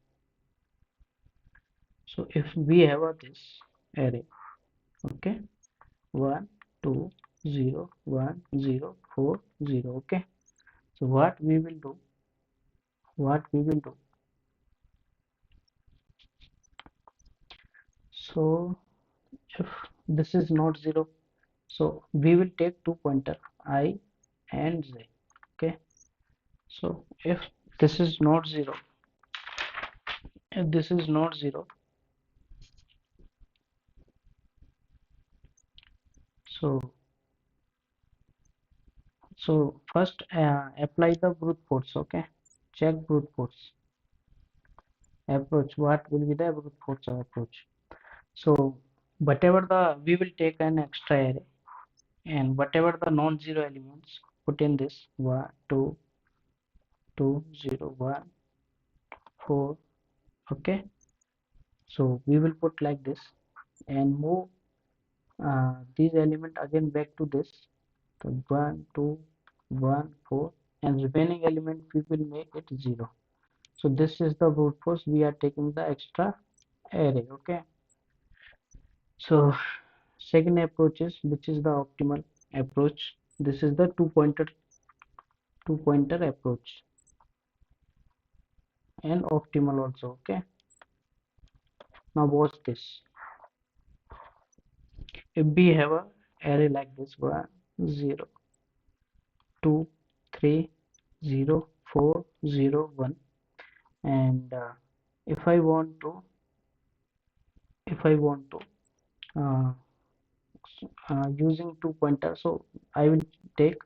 So if we have this array, okay, 1, 2, 0, 1, 0, 4, 0, okay. So what we will do? What we will do? So if this is not 0, so we will take two pointer I and j, okay. So if this is not 0, if this is not 0, so first apply the brute force, okay. Check brute force approach. What will be the brute force approach? So whatever the we will take an extra array and whatever the non-zero elements put in this 1, 2, 2, 0, 1, 4, okay. So we will put like this and move these element again back to this. So 1, 2, 1, 4, and remaining element we will make it 0. So this is the brute force. We are taking the extra array, okay. So second approach is, which is the optimal approach. This is the two pointer approach and optimal also, okay. Now watch this. If we have a array like this 1, 0, 2, 3, 0, 4, 0, 1, and if I want to uh, using two pointer, so I will take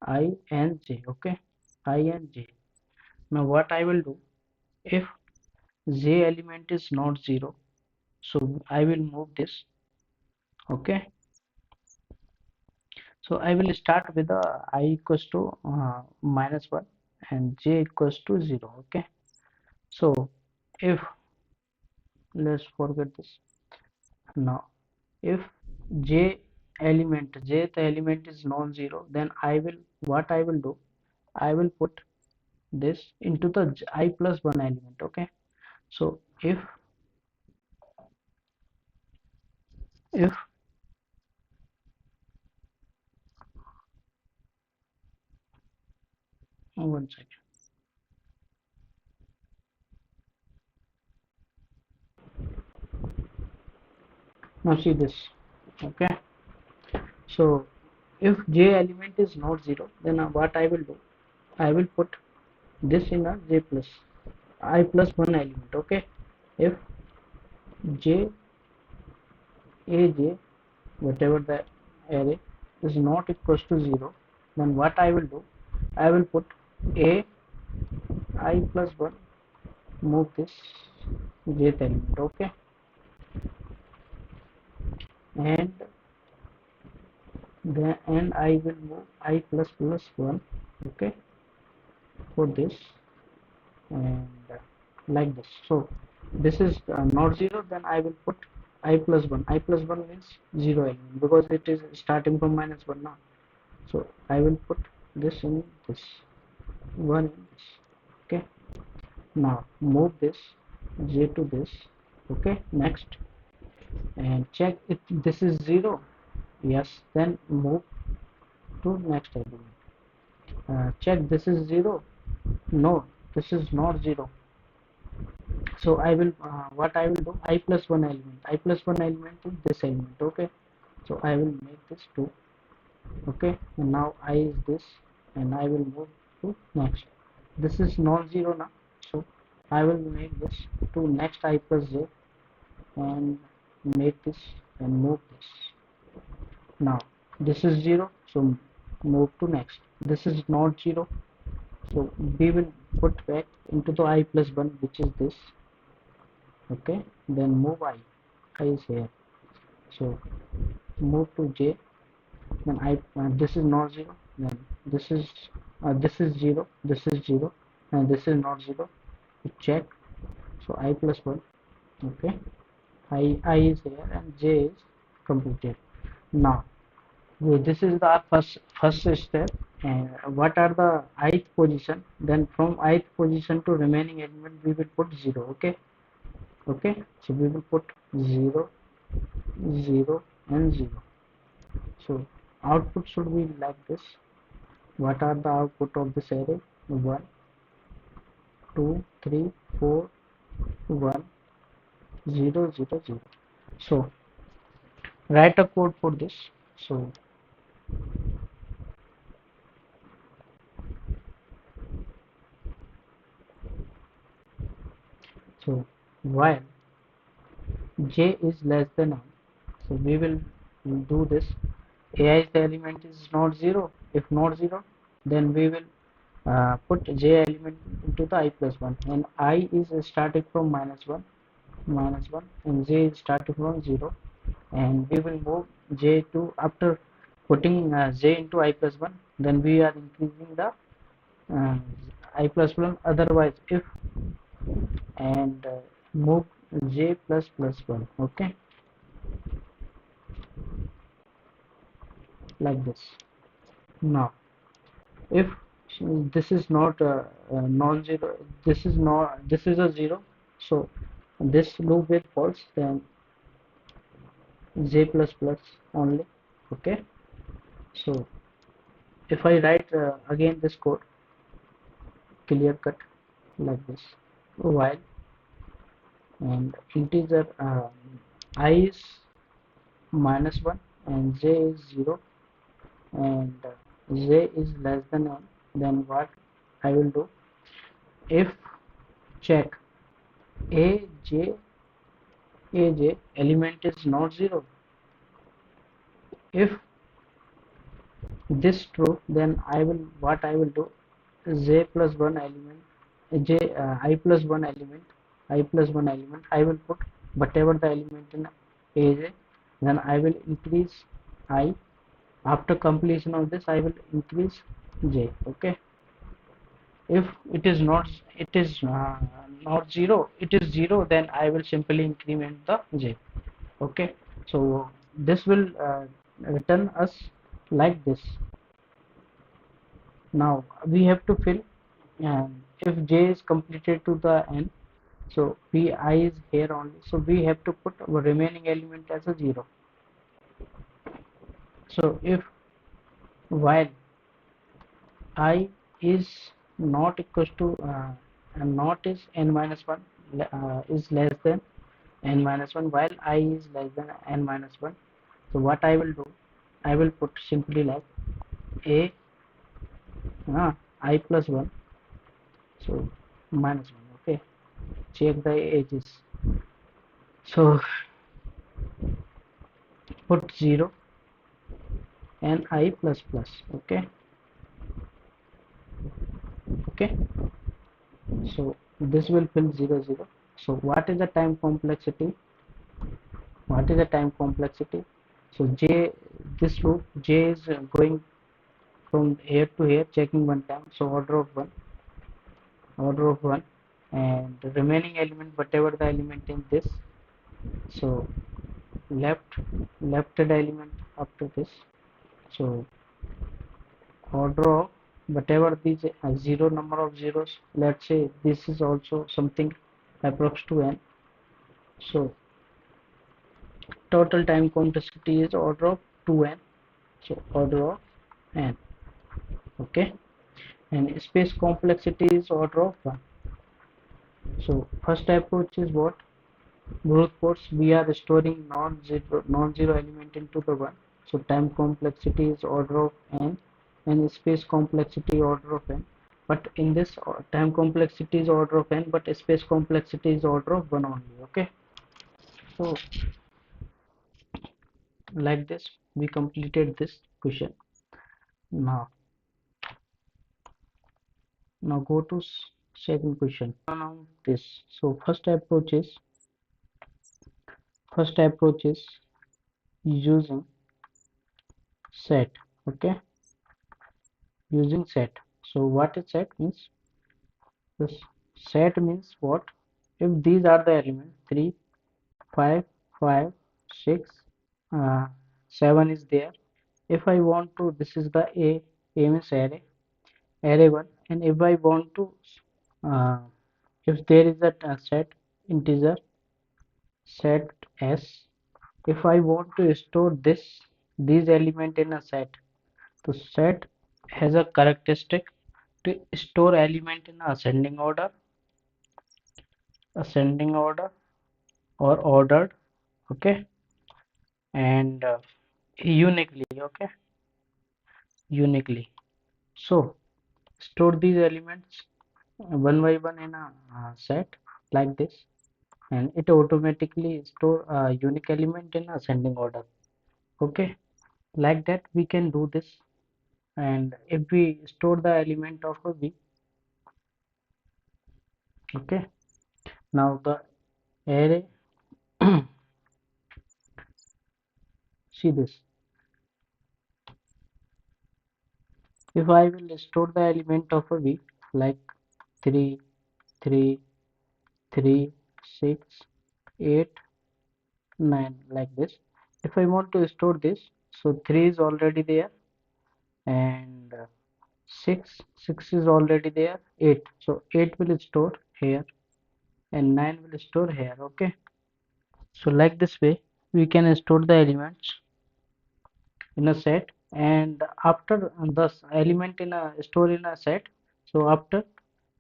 I and j, okay, I and j. Now what I will do, if j element is not 0, so I will move this, okay. So I will start with I equals to -1 and j equals to 0, okay. So if, let's forget this. Now if jth element is non-zero, then what I will do, I will put this into the I plus 1 element, okay. So if 1 second. Now see this, okay. So if j element is not 0, then what I will do, I will put this in a j plus I plus 1 element, okay. If j aj, whatever the array, is not equals to 0, then what I will do, I will put a I plus 1, move this jth element, okay. and then and I will move I plus plus 1, okay, for this, and like this. So this is not 0, then I will put I plus 1. I plus 1 means 0 element because it is starting from minus 1 now. So I will put this in this, 1 in this, okay. Now move this j to this, okay, next, and check if this is 0. Yes, then move to next element. Check this is 0. No, this is not 0. So I will what I will do, I plus 1 element, I plus 1 element is this element, okay. So I will make this 2, okay, and now I is this, and I will move to next. This is non-zero now, so I will make this to next I plus j, and make this and move this. Now this is 0, so move to next. This is not 0, so we will put back into the I plus 1, which is this, okay. Then move I is here, so move to j, then I this is not 0, then this is 0, this is 0, and this is not 0. Check, so I plus 1, okay. I is here and j is completed. Now this is the first step. And what are the ith position? Then from ith position to remaining element we will put 0, okay. Okay, so we will put 0, 0 and 0. So output should be like this. What are the output of this array? 1, 2, 3, 4, 1, 0, 0, 0. So write a code for this. So while j is less than n, so we will do this. Ai's element is not 0. If not 0, then we will put j element into the I plus 1, and I is starting from minus 1, and j is starting from 0, and we will move j to, after putting j into I plus 1, then we are increasing the uh, I plus 1, otherwise if, and move j plus plus 1, okay, like this. Now if this is not non-zero, this is a 0, so this loop will false, then j plus plus only, okay. So if I write again this code, clear cut, like this, while and integer I is minus 1 and j is 0, and j is less than 1, then what I will do, if check aj element is not 0, if this true, then I will do, j plus 1 element, I plus 1 element, I will put whatever the element in aj, then I will increase I. After completion of this, I will increase j, okay. If it is not 0, it is 0, then I will simply increment the j, okay. So this will return us like this. Now we have to fill, if j is completed to the n, so pi is here only, so we have to put our remaining element as a 0. So if while I is not equals to and not is n minus 1, is less than n minus 1, while I is less than n minus 1, so what I will do, I will put simply like a I plus 1, so minus 1, okay. Check the edges, so put 0 and I plus plus, okay. Okay, so this will fill 0, 0. So what is the time complexity? So J, this loop J is going from here to here, checking one time. So order of one, and the remaining element, whatever the element in this. So left element after this. So order of whatever these zero number of zeros. Let's say this is also something approx to n. So total time complexity is order of 2n. So order of n. Okay, and space complexity is order of 1. So first approach is what? Brute force. We are storing non-zero element into the one. So time complexity is order of n, and space complexity order of n. But in this time complexity is order of n, but space complexity is order of 1 only. Okay. So like this we completed this question. Now go to second question. Now this. So first approach is using set. Okay, using set. So what is set means? This set means what? If these are the elements 3, 5, 5, 6, 7 is there. If I want to, this is the A means array 1, and if I want to, uh, if there is a set integer set S, if I want to store these element in a set, so set has a characteristic to store element in ascending order or ordered. Okay, and uniquely. Okay, uniquely. So store these elements one by one in a set like this, and it automatically store a unique element in ascending order. Okay, like that we can do this. And if we store the element of a v, okay, now the array see this, if I will store the element of a v like 3, 3, 3, 6, 8, 9 like this. If I want to store this, so 3 is already there, and 6 is already there, 8, so 8 will store here and 9 will store here. Okay, so like this way we can store the elements in a set, and after the element in a store in a set, so after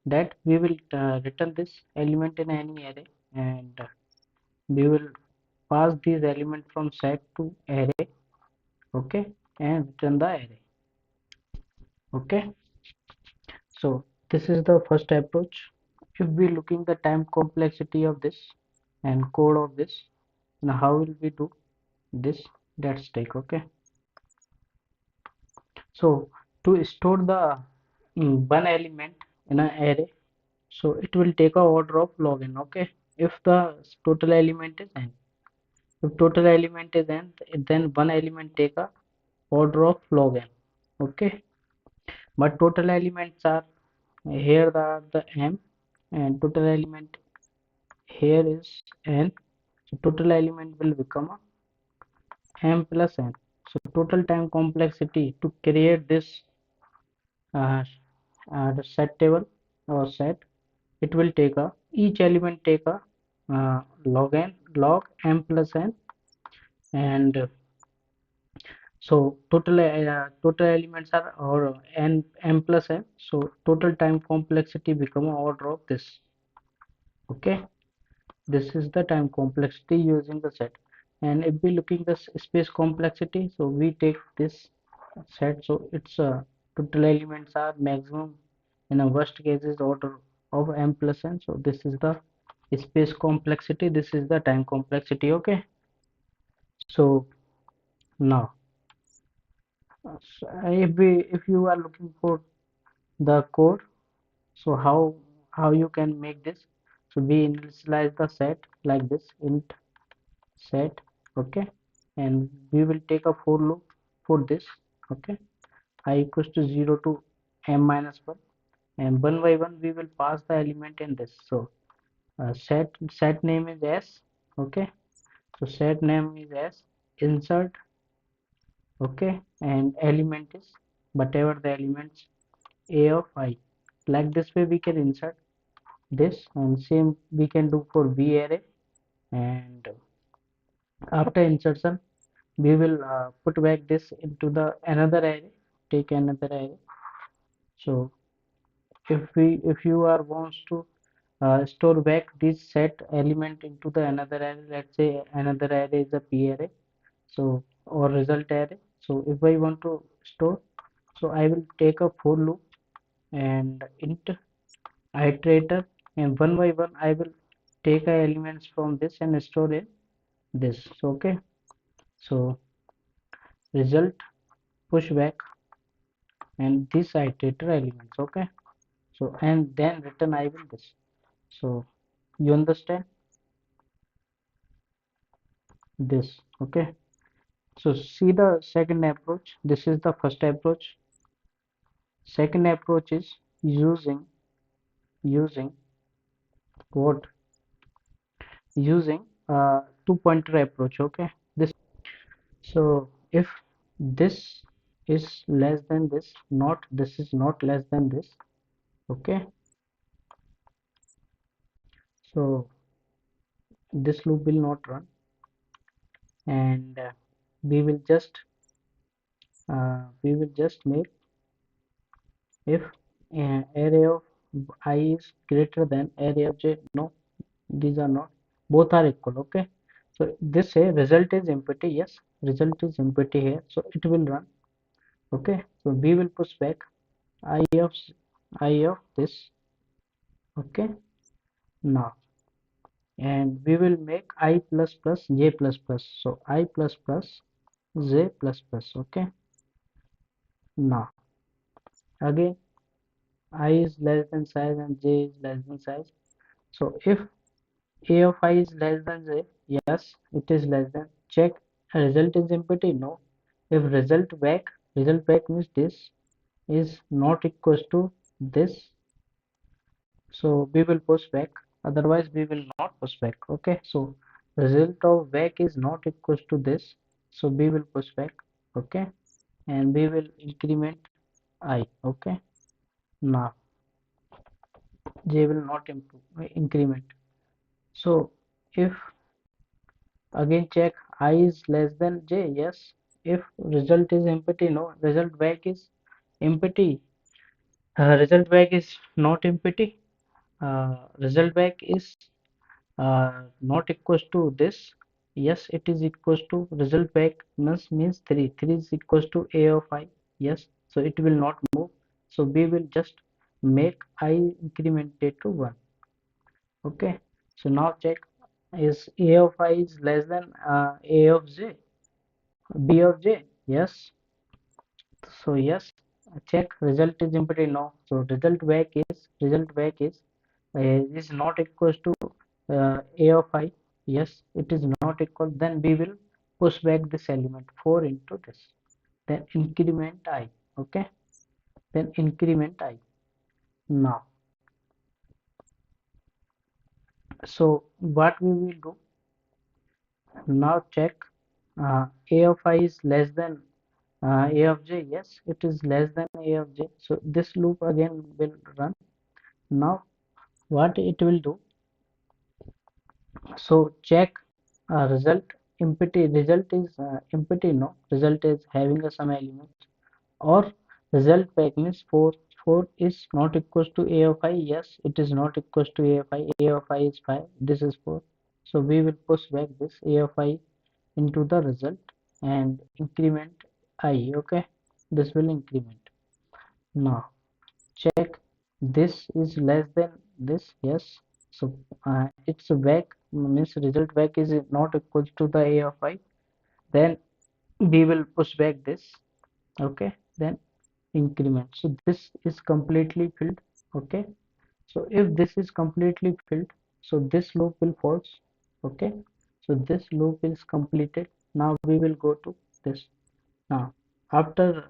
that we will return this element in any array, and we will pass these element from set to array. Okay, and return the array. Okay, so this is the first approach. If we looking the time complexity of this and code of this, now how will we do this? Let's take. Okay, so to store the one element in an array, so it will take a order of log n. Okay, if the total element is n, if total element is n, then one element take a order of log n. Okay, but total elements are here are the m, and total element here is n, so total element will become a m plus n. So total time complexity to create this uh, set table or set, it will take a each element take a log m plus n, and so total elements are or n plus n, so total time complexity become a order of this. Okay, this is the time complexity using the set. And if we looking the space complexity, so we take this set, so its total elements are maximum in a worst cases order of m plus n, so this is the space complexity, this is the time complexity. Okay, so now if you are looking for the code, so how you can make this? So we initialize the set like this, int set. Okay, and we will take a for loop for this. Okay, I equals to 0 to m minus 1, and one by one we will pass the element in this. So set name is s. Okay, so set name is s, insert. Okay, and element is whatever the elements a of I. Like this way we can insert this, and same we can do for v array. And after insertion we will put back this into the another array, take another array. So if you are wants to store back this set element into the another array, let's say another array is a p array, so or result array. So if I want to store, so I will take a for loop and int iterator, and one by one I will take elements from this and store in this. So okay, so result push back and this iterator elements. Okay, so and then return I will this. So you understand this? Okay, so see the second approach. This is the first approach. Second approach is using what, using two pointer approach. Okay, this. So if this is less than this, not this is not less than this. Okay, so this loop will not run, and we will just make if array of I is greater than array of j. No, these are not, both are equal. Okay, so this say result is empty. Yes, result is empty here, so it will run. Okay, so we will push back I of this. Okay, now, and we will make I plus plus j plus plus. So I plus plus j plus plus. Okay, now again I is less than size and j is less than size. So if a of I is less than j, yes, it is less than. Check result is empty. No, if result back means this is not equals to this, so we will push back. Otherwise, we will not push back. Okay, so result of back is not equals to this, so we will push back. Okay, and we will increment I. Okay, now j will not improve, increment. So if again check I is less than j, yes. If result is empty, no, result back is empty. Result back is not empty. Result back is not equals to this. Yes, it is equals to result back means 3. 3 is equals to a of I. Yes, so it will not move. So we will just make I incremented to 1. Okay, so now check, is a of I is less than a of j, b of j. Yes, so yes, check result is empty. No, so result back is not equals to a of I. Yes, it is not equal. Then we will push back this element 4 into this. Then increment I. Okay, then increment I. Now, so what we will do now, check a of I is less than a of j. Yes, it is less than a of j. So this loop again will run. Now what it will do, so check result empty. Result is empty. No, result is having some element, or result back means 4. 4 is not equals to a of I. Yes, it is not equals to a of I. A of I is 5, this is 4. So we will push back this a of I into the result and increment I. Okay, this will increment. Now check this is less than this. Yes, so its back means result back is not equal to the a of I. Then we will push back this. Okay, then increment. So this is completely filled. Okay, so if this is completely filled, so this loop will false. Okay, so this loop is completed. Now we will go to this. Now, after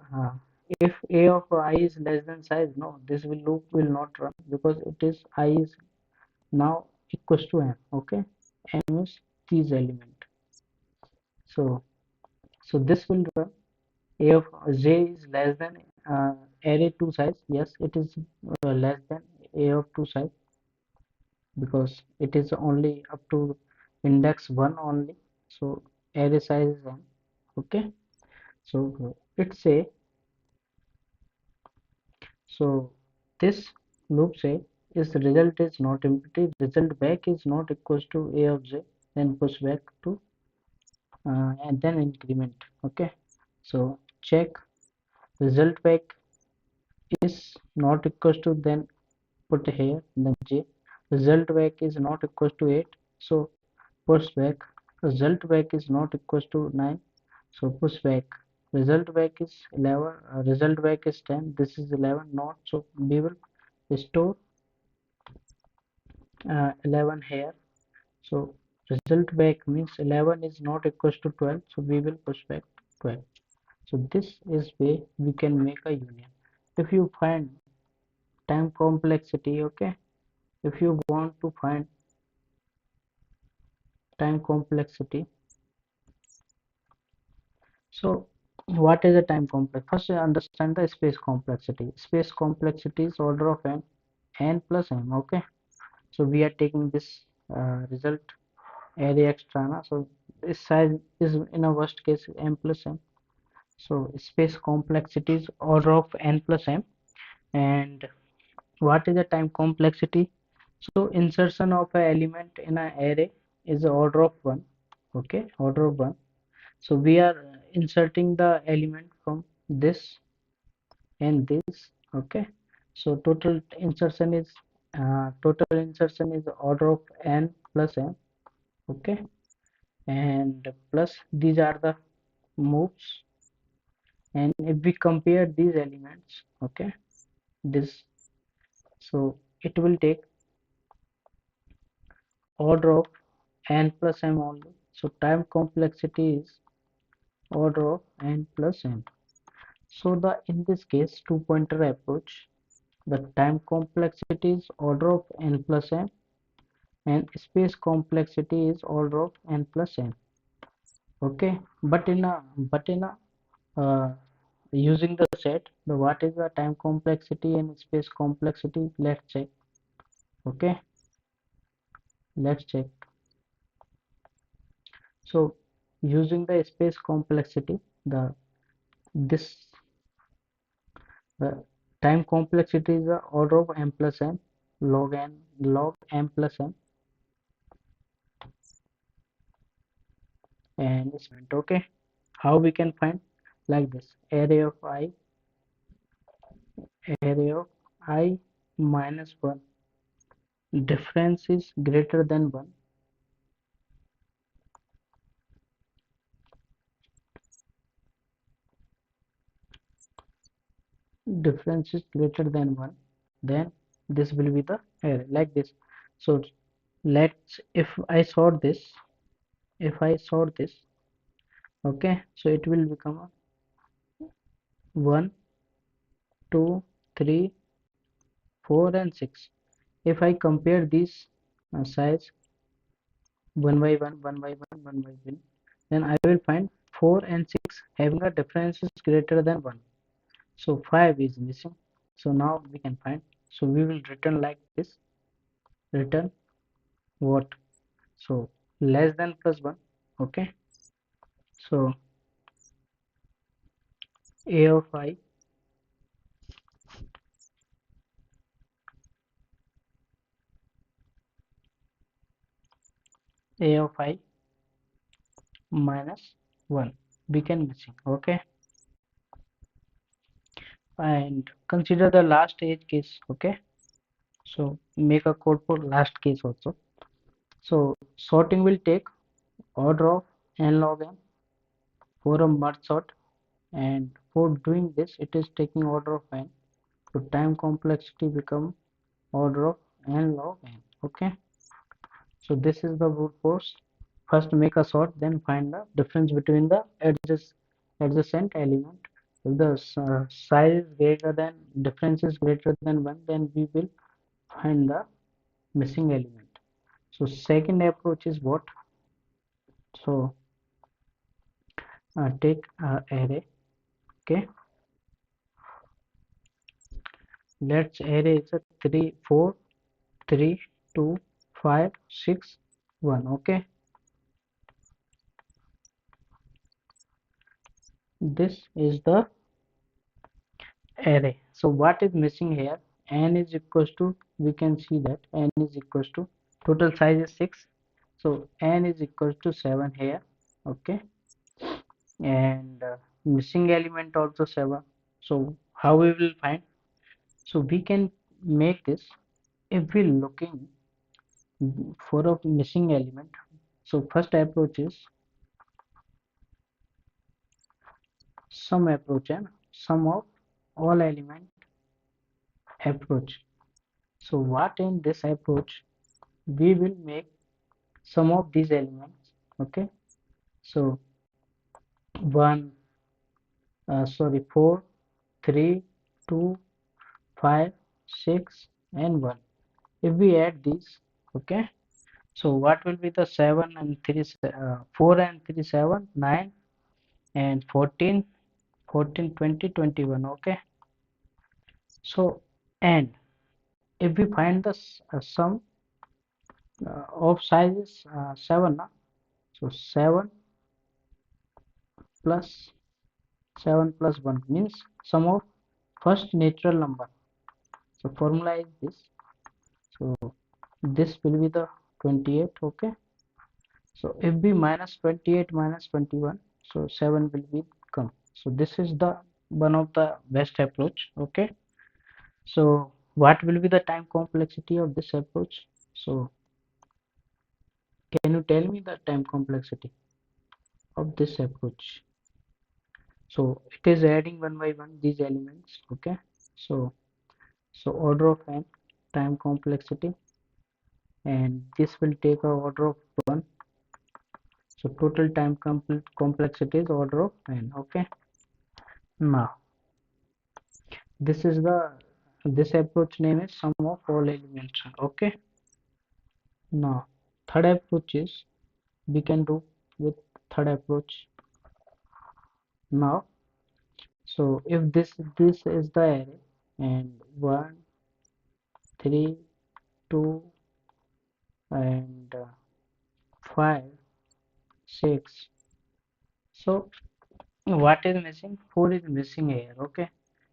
if a of I is less than size, no, this will loop will not run because it is I is now equals to m. Okay, m is these element. So this will run. A of j is less than array 2 size. Yes, it is less than a of 2 size because it is only up to index 1 only. So array size is m. Okay, so it say so this loop say is the result is not empty, result back is not equals to a of j, then push back to and then increment. Okay, so check result back is not equals to, then put here then j, result back is not equals to 8, so push back, result back is not equals to 9, so push back, result back is 11, result back is 10, this is 11 not, so we will store 11 here. So result back means 11 is not equals to 12, so we will push back 12. So this is way we can make a union. If you find time complexity, okay, if you want to find time complexity, so what is a time complex? First, you understand the space complexity. Space complexity is order of n plus m. Okay, so we are taking this result array extra, so this size is in a worst case m plus m. So space complexity is order of n plus m. And what is the time complexity? So insertion of an element in an array is the order of 1. Okay, order of 1. So we are inserting the element from this and this. Okay, so total insertion is order of n plus m. Okay, and plus these are the moves, and if we compare these elements, okay, this, so it will take order of n plus m only. So time complexity is order of n plus m. So the in this case two pointer approach, the time complexity is order of n plus m and space complexity is order of n plus m. Okay, but in a uh, using the set, the what is the time complexity and space complexity, let's check. Okay, let's check. So using the space complexity, this the time complexity is the order of m plus n log m plus n and spent. Okay, how we can find? Like this, array of I minus 1, difference is greater than 1, difference is greater than 1, then this will be the array like this. So let's, if I sort this, okay, so it will become a 1, 2, 3, 4 and 6. If I compare these size 1 by 1, 1 by 1, 1 by 1, then I will find 4 and 6 having a difference is greater than 1. So 5 is missing. So now we can find. So we will return like this. Return what? So less than plus 1. Okay. So a of I, a of I minus 1 we can missing. Okay. And consider the last edge case. Okay. So make a code for last case also. So sorting will take order of n log n for a merge sort, and for doing this it is taking order of n. So time complexity become order of n log n. Okay. So this is the brute force. first make a sort, then find the difference between the adjacent element. If the size is greater than difference is greater than 1, then we will find the missing element. So second approach is what? So take array. Okay, let's array is a 3 4 3 2 5 6 1. Okay, this is the array. So what is missing here? N is equals to, we can see that n is equals to, total size is 6, so n is equals to 7 here. Okay, and missing element also 7. So how we will find? So we can make this, if we looking for a missing element. So first approach is sum approach and sum of all element approach. So what in this approach, we will make sum of these elements. Okay, so 1 sorry 4 3 2 5 6 and 1. If we add these, okay, so what will be the 7 and 3 4 and 3 7 9 and 14 14 20 21. Okay, so and if we find the sum of sizes 7, so 7 plus 7 plus 1 means sum of first natural number. So formula is this. So this will be the 28. Okay, so if we minus 28 minus 21, so 7 will be come. So this is the one of the best approach. Okay, so what will be the time complexity of this approach? So can you tell me the time complexity of this approach? So it is adding one by one these elements. Okay, so order of n, time complexity, and this will take a order of 1. So total time complexity is order of n. Okay, now this is the, this approach name is sum of all elements. Okay, now third approach is, we can do with third approach. Now, so if this is the array and 1 3 2 and 5 6, so what is missing? 4 is missing here. Okay,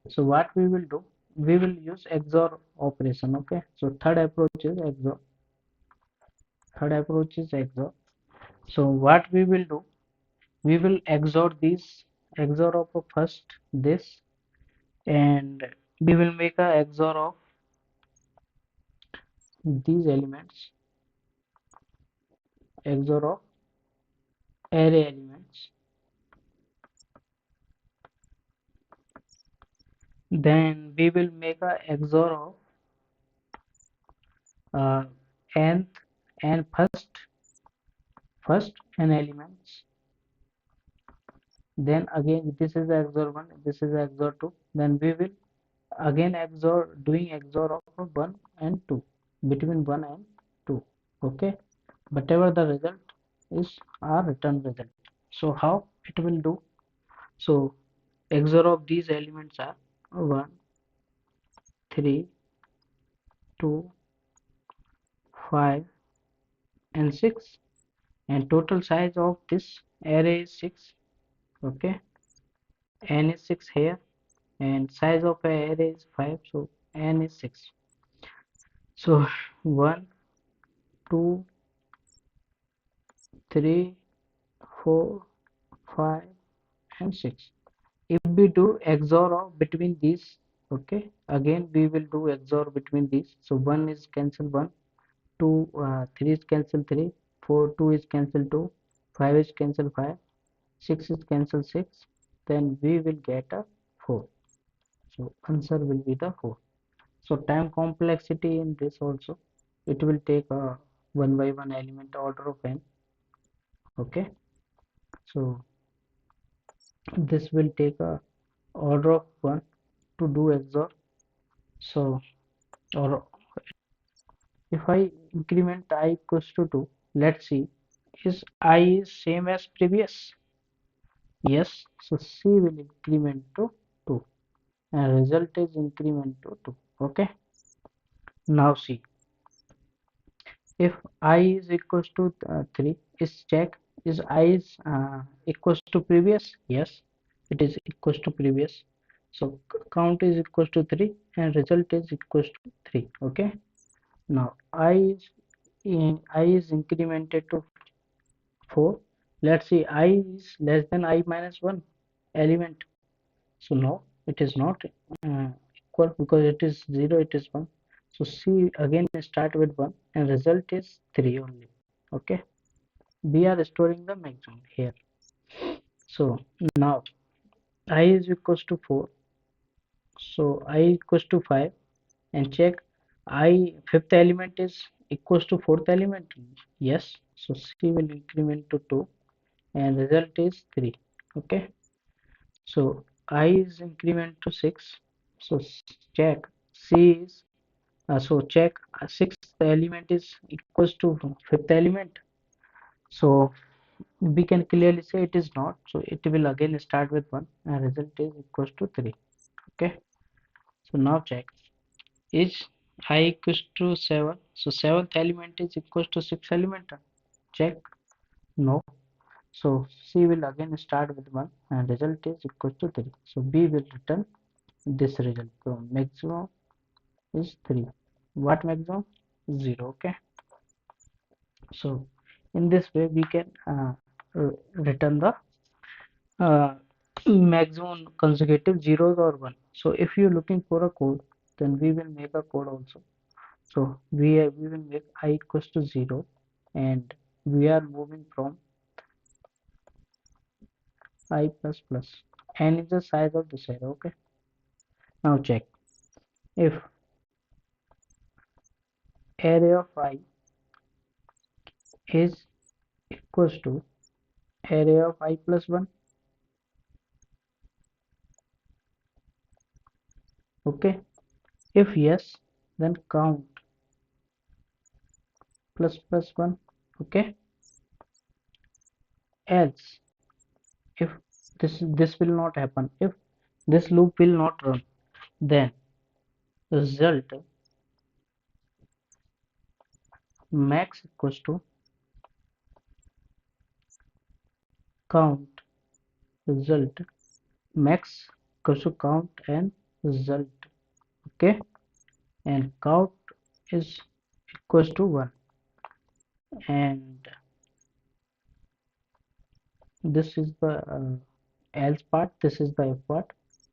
so what we will do, we will use XOR operation. Okay, so third approach is XOR. Third approach is XOR. So what we will do, we will XOR these, XOR of first this, and we will make a XOR of these elements, XOR of array elements. Then we will make a XOR of nth and first n elements. Then again this is XOR 1, this is XOR 2. Then we will again XOR, doing XOR of 1 and 2, between 1 and 2. Okay, whatever the result is our return result. So how it will do? So XOR of these elements are 1 3 2 5 and 6, and total size of this array is 6. Okay, n is 6 here, and size of a array is 5, so n is 6. So 1 2 3 4 5 and 6. If we do XOR of between these, okay, again we will do XOR between these. So 1 is cancel 1, 2 3 is cancel 3, 4 2 is cancel 2, 5 is cancel 5, 6 is cancel 6, then we will get a 4. So answer will be the 4. So time complexity in this also, it will take a one by one element order of n. Okay, so this will take a order of 1 to do XOR. So, or if I increment I equals to 2, let's see, is I is same as previous? Yes, so C will increment to 2 and result is increment to 2. Okay, now see, if I is equals to 3, is check, is I is equals to previous? Yes, it is equals to previous. So count is equals to 3 and result is equals to 3. Okay, now I is incremented to 4. Let's see, I is less than I minus 1 element. So no, it is not equal because it is 0, it is 1. So C again start with 1 and result is 3 only. Okay, we are storing the maximum here. So now I is equals to 4. So I equals to 5 and check I fifth element is equals to fourth element. Yes, so C will increment to 2 and result is 3. Okay, so I is increment to 6. So check C is so check sixth element is equals to fifth element. So we can clearly say it is not. So it will again start with 1 and result is equals to 3. Okay. So now check, is I equals to 7. So seventh element is equals to sixth element. Check, no. So C will again start with 1 and result is equals to 3. So B will return this result. So maximum is 3. What maximum? 0. Okay. So in this way we can return the uh, maximum consecutive zeros or 1. So if you're looking for a code, then we will make a code also. So we will make I equals to 0 and we are moving from I plus plus. N is the size of this array. Okay. Now check, if array of I is equals to array of I plus 1. Okay. If yes, then count plus plus 1. Okay. Else, if this will not happen, if this loop will not run, then result max equals to count result, max equals to count and result. Okay, and count is equals to 1 and this is the else part, this is the if part,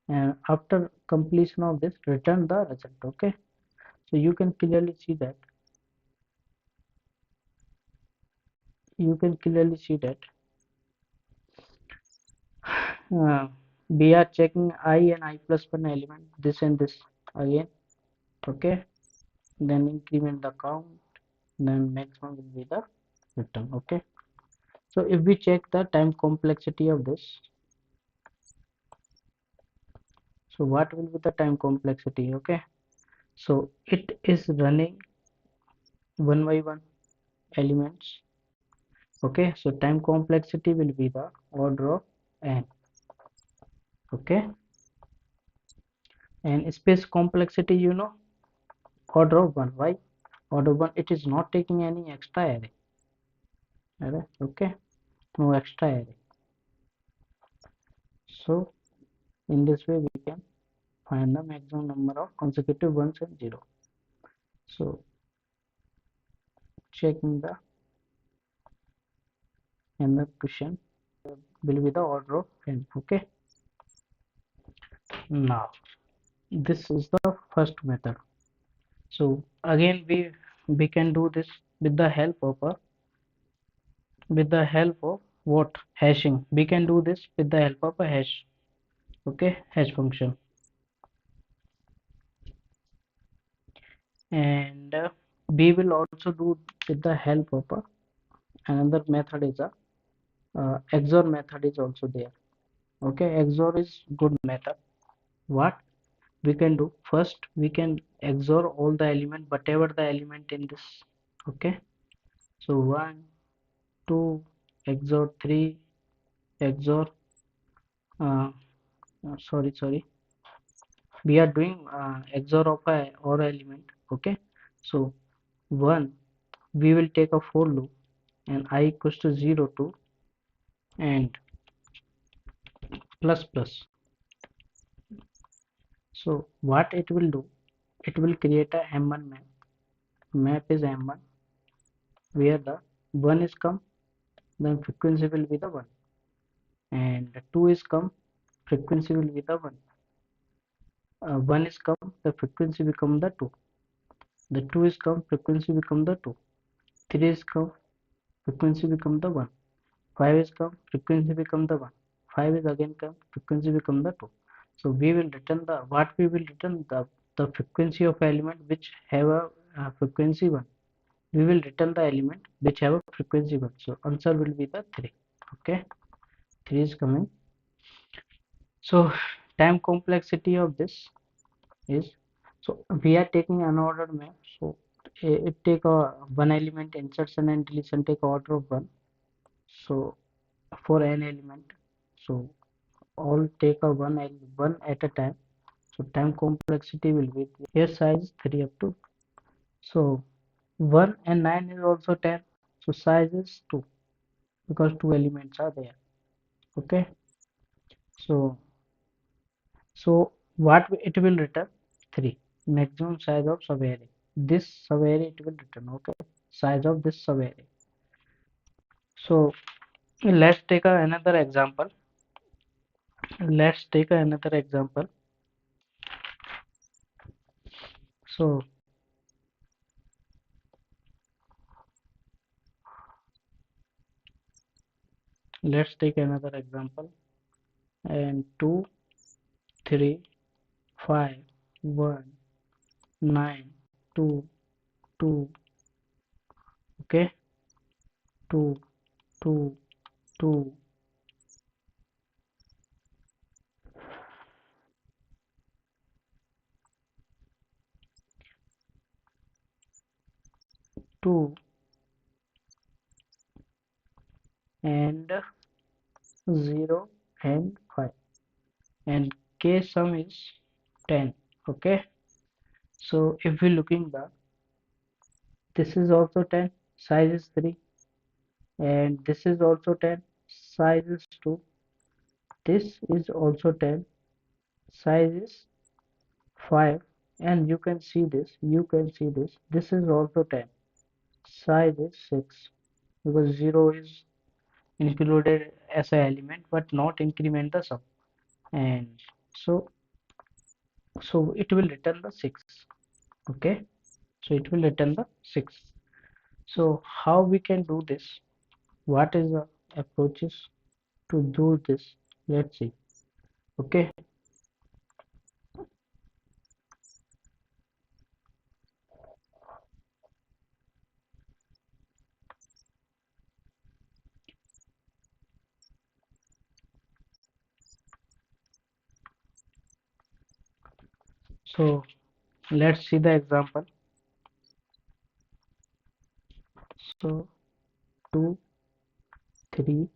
and after completion of this return the result. Okay, so you can clearly see that, uh, we are checking I and I plus 1 element, this and this again. Okay, then increment the count, then maximum will be the return. Okay, so if we check the time complexity of this, so what will be the time complexity? Okay, so it is running one by one elements. Okay, so time complexity will be the order of n. Okay, and space complexity, order of 1. Why order 1? It is not taking any extra array. Okay, no extra array. So in this way we can find the maximum number of consecutive ones and 0. So checking the another question will be the order of n. Okay, now this is the first method. So again we can do this with the help of what? Hashing. We can do this with the help of a hash. Okay, hash function. And we will also do with the help of another method is a XOR method is also there. Okay, XOR is good method. What we can do first, we can XOR all the element, whatever the element in this. Okay, so 1 2 XOR 3 XOR uh, sorry, we are doing XOR of a or element. Okay, so 1, we will take a for loop and I equals to 0 to and plus plus. So what it will do, it will create a M1 map. Map is M1 where the 1 is come, then frequency will be the 1, and 2 is come, frequency will be the 1. 1 is come, the frequency become the 2. The 2 is come, frequency become the 2. 3 is come, frequency become the 1. 5 is come, frequency become the 1. 5 is again come, frequency become the 2. So we will return the, what we will return, the frequency of element which have a frequency 1. We will return the element which have a frequency 1. So answer will be the 3. Okay, 3 is coming. So time complexity of this is, so we are taking unordered map. So it take a one element insertion and deletion take order of 1. So for n element, so all take a one at a time. So time complexity will be here size 3 up to, so 1 and 9 is also 10, so size is 2 because two elements are there. Okay, so what it will return 3, maximum size of subarray. This subarray it will return. Okay, size of this subarray. So let's take another example. Let's take another example. So let's take another example, and 2 3 5 1 9 2 2. Okay, 2 2 2 2 and 0 and 5, and k sum is 10. Okay, so if we looking back, this is also 10, size is 3, and this is also 10, size is 2. This is also 10, size is 5, and you can see this, this is also 10, size is 6, because 0 is included as an element but not increment the sum, and so it will return the 6. Okay, so it will return the 6. So how we can do this, what is the approaches to do this, let's see. Okay, so let's see the example. So 2 3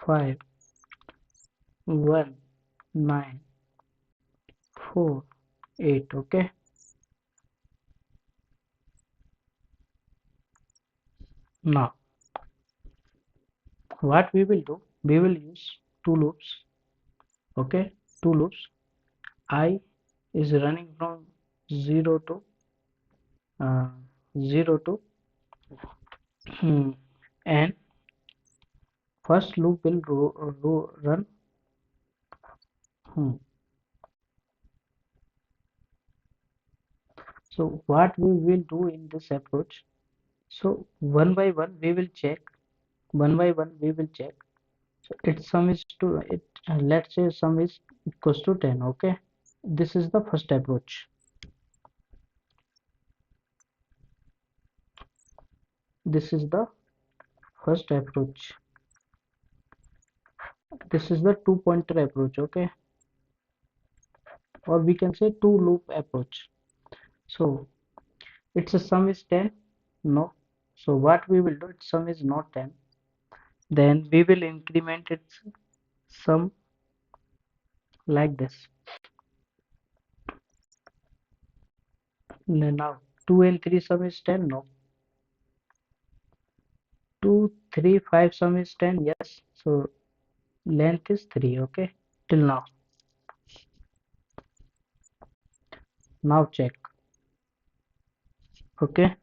5 1 9 4 8. Okay, now what we will do, we will use two loops. Okay, two loops. I is running from 0 to uh, 0 to and first loop will run. hmm. So what we will do in this approach, so one by one we will check, one by one we will check. So its sum is to it, let's say sum is equals to 10. Okay, this is the first approach. This is the first approach. This is the two pointer approach, okay, or we can say two loop approach. So it's a sum is 10, no. So what we will do, its sum is not 10, then we will increment its sum like this. Now 2 and 3 sum is 10, no. 2, 3, 5 sum is 10, yes. So length is 3, okay, till now. Now check, okay.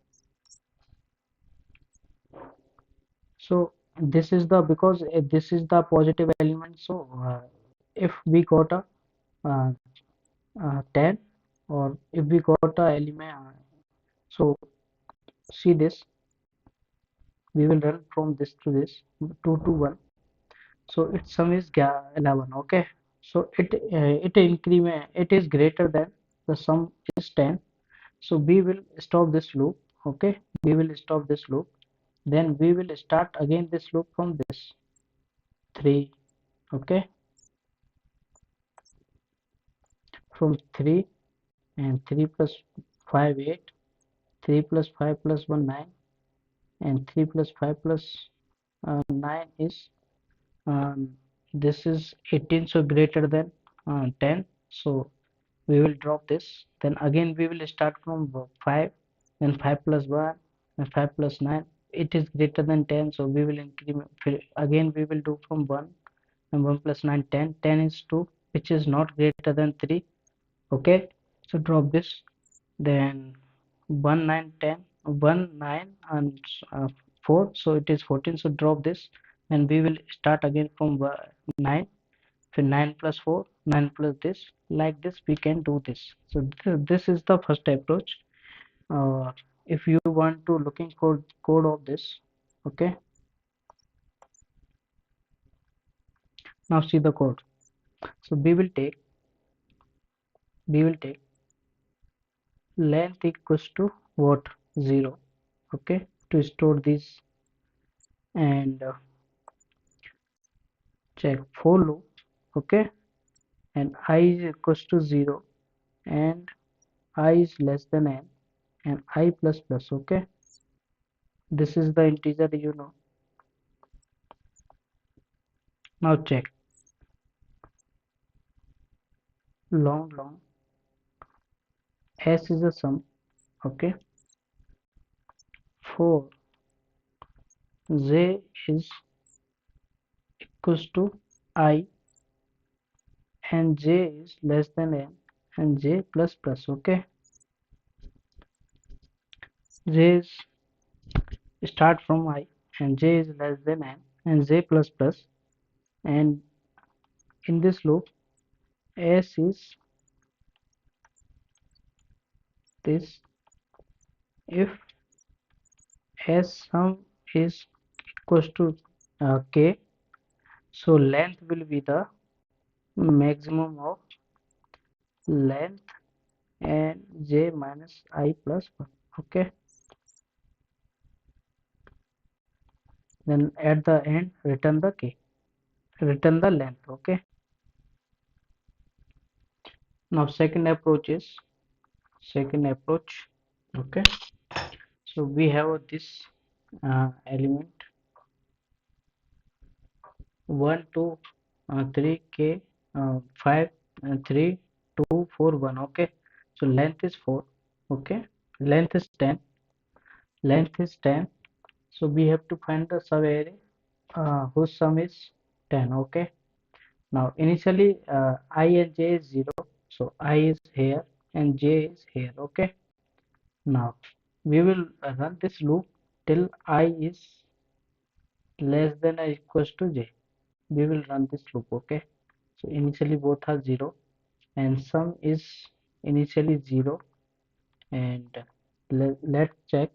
So this is the, because this is the positive element, so if we got a 10, or if we got a element, so see this, we will run from this to this, 2 to 1, so its sum is 11, okay. So it increment, it is greater than the sum is 10, so we will stop this loop, okay, we will stop this loop, then we will start again this loop from this 3, okay, from 3, and 3 plus 5 8, 3 plus 5 plus 1 9, and 3 plus 5 plus 9 is, um, this is 18, so greater than 10, so we will drop this, then again we will start from 5, then 5 plus 1, and 5 plus 9, it is greater than 10, so we will increment, again we will do from 1, and 1 plus 9 10, 10 is 2, which is not greater than 3, okay, so drop this, then 1 9 10, 1 9 and 4, so it is 14, so drop this, and we will start again from 9, so 9 plus 4, 9 plus this, like this we can do this. So this is the first approach. If you want to looking for code of this, okay, now see the code. So we will take length equals to what, 0, okay, to store this, and check for loop, okay, and I is equals to 0, and I is less than n, and I plus plus, okay, this is the integer, now check long s is a sum, okay, for j is equals to I, and j is less than n, and j plus plus, okay, j is start from I, and j is less than n, and j plus plus, and in this loop s is this, if s sum is equals to k, so length will be the maximum of length and j minus I plus 1, okay, then at the end return the k, return the length, okay. Now second approach, okay, so we have this element 1 2 3 k 5 3 2 4 1, okay, so length is 4, okay, length is 10, length is 10, so we have to find the subarray whose sum is 10, okay. Now initially I and j is 0, so I is here and j is here, okay. Now we will run this loop till I is less than or equals to j, we will run this loop, okay. So initially both are 0, and sum is initially 0, and let's check,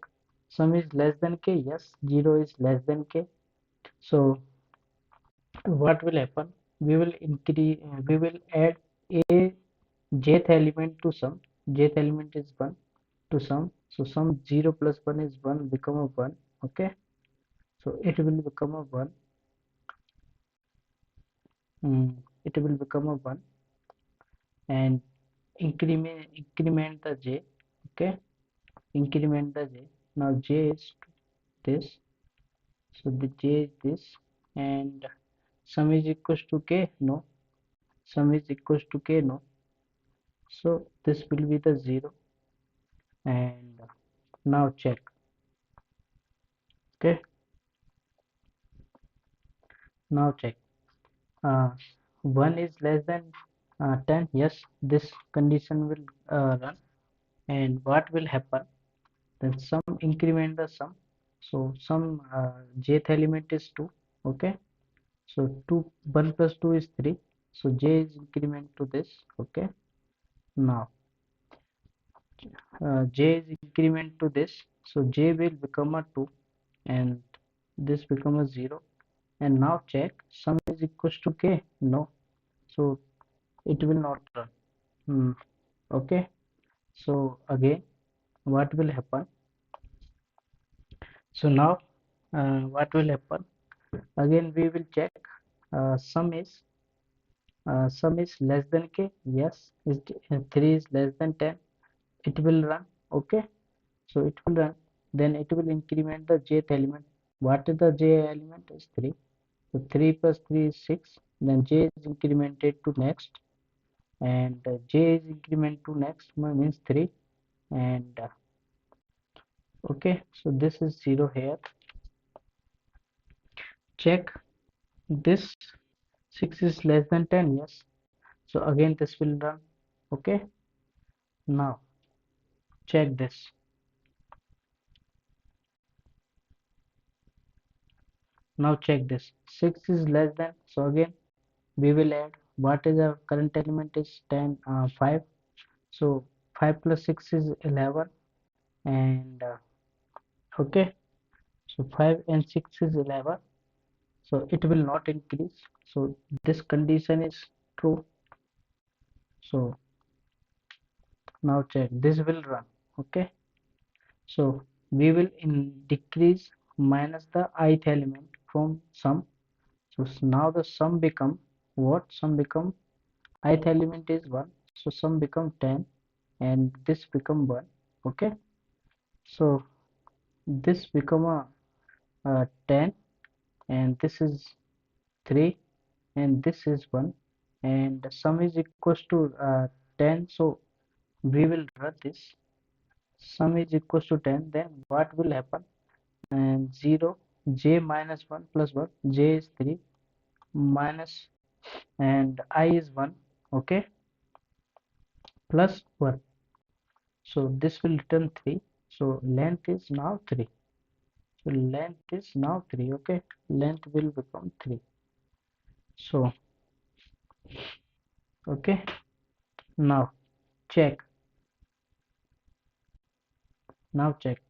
sum is less than k, yes, 0 is less than k, so what will happen, we will increase, we will add a jth element to sum, jth element is 1 to sum, so sum 0 plus 1 is 1, become a 1, okay, so it will become a 1, it will become a 1, and increment the j. Okay, increment the j. Now j is this, so the j is this, and sum is equals to k, no, sum is equals to k, no, so this will be the 0. And now check. Okay, now check. uh, 1 is less than 10. Yes, this condition will run, and what will happen, then sum increment the sum. So sum jth element is 2. Okay, so 2, 1 plus 2 is 3, so j is increment to this. Okay, now j is increment to this, so j will become a 2, and this become a 0. And now check, sum is equals to k, no, so it will not run. Okay, so again what will happen, so now what will happen, again we will check. Sum is less than k. Yes, 3 is less than 10, it will run. Okay, so it will run, then it will increment the jth element. What is the j element? Is 3, so 3 plus 3 is 6, then j is incremented to next, and j is increment to next means 3. And okay, so this is 0 here. Check this, 6 is less than 10. Yes, so again this will run. Okay, now check this. Now check this, 6 is less than, so again we will add. What is our current element is 10, 5, so 5 plus 6 is 11. And okay, so 5 and 6 is 11, so it will not increase, so this condition is true. So now check, this will run. Okay, so we will decrease minus the ith element from sum. So now the sum become what? Sum become, ith element is 1, so sum become 10, and this become 1. Okay, so this become a 10, and this is 3, and this is 1, and the sum is equals to 10. So we will run this, sum is equals to 10, then what will happen, and 0, j minus 1 plus 1, j is 3 minus, and I is 1. Okay, plus 1, so this will return 3, so length is now 3, so length is now 3. Okay, length will become 3. So okay, now check, now check.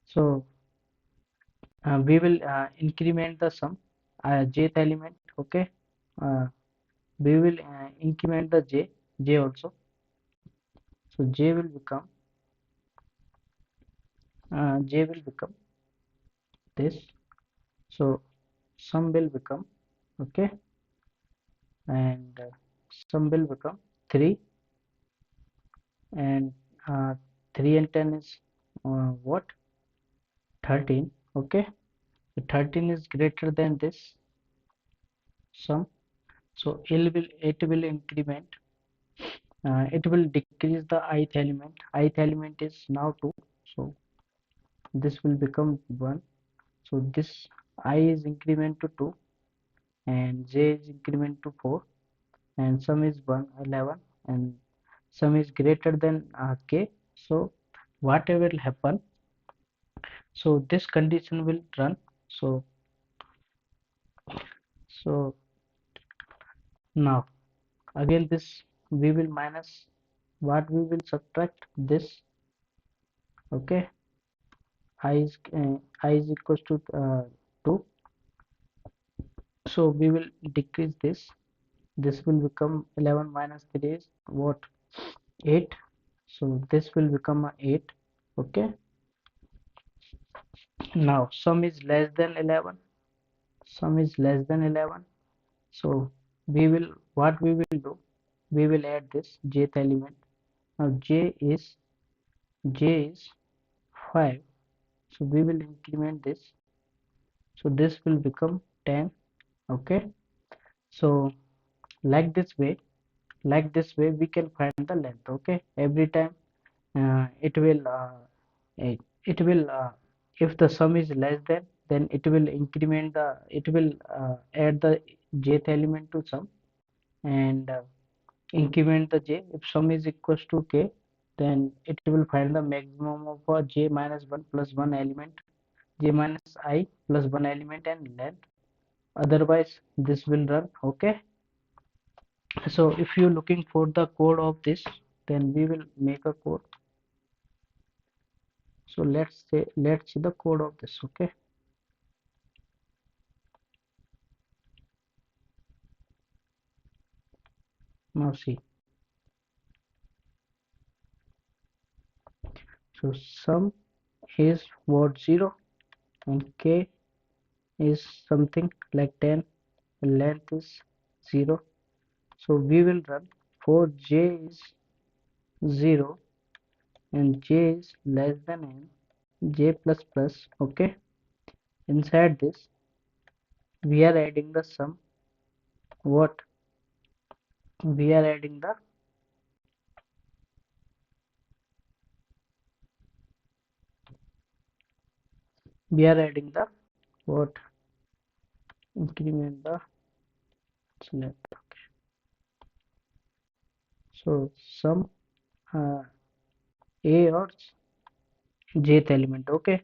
So we will increment the sum, jth element. Okay, uh, we will increment the j also, so j will become this, so sum will become, okay, and sum will become 3, and 3 and 10 is what, 13. Okay, so 13 is greater than this sum, so it will increment, it will decrease the ith element. Ith element is now 2, so this will become 1, so this I is increment to 2, and j is increment to 4, and sum is 1, 11, and sum is greater than k. So whatever will happen, so this condition will run. So now again this we will minus, what we will subtract this. Okay, I is equals to 2, so we will decrease this will become 11 minus 3 is what, 8, so this will become a 8. Okay, now sum is less than 11, sum is less than 11, So we will what we will do, we will add this jth element. Now j is 5, so we will increment this, so this will become 10. Okay, so like this way, we can find the length. Okay, every time it will it will if the sum is less than, then it will increment the, it will add the jth element to sum, and increment the j. If sum is equals to k, then it will find the maximum of j minus 1 plus 1 element, j minus I plus 1 element and length. Otherwise this will run. Okay, so if you're looking for the code of this, then we will make a code. So let's see the code of this. Okay, now see. So sum is what 0, and k is something like 10, length is 0. So we will run for j is 0 and j is less than n, j plus plus. Okay, inside this we are adding the sum. What we are adding the, we are adding the what, increment the length. So sum uh, a or jth element. Okay,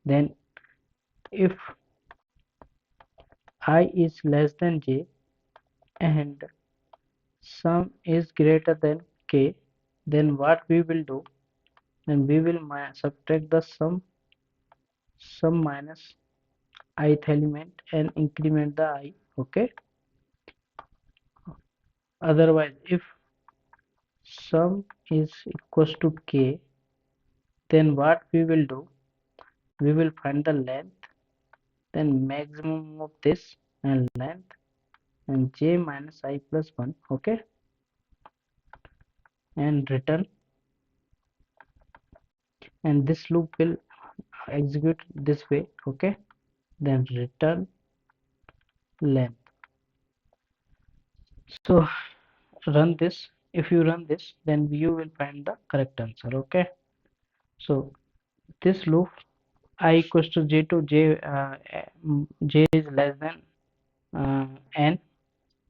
then if I is less than j and sum is greater than k, then what we will do, then we will subtract the sum minus ith element and increment the I. Okay, otherwise if sum is equals to k, then what we will do, we will find the length, then maximum of this and length, and j minus I plus 1. Okay, and return, and this loop will execute this way. Okay, then return length. So run this. If you run this, then you will find the correct answer. Okay, so this loop, I equals to j to j, j is less than n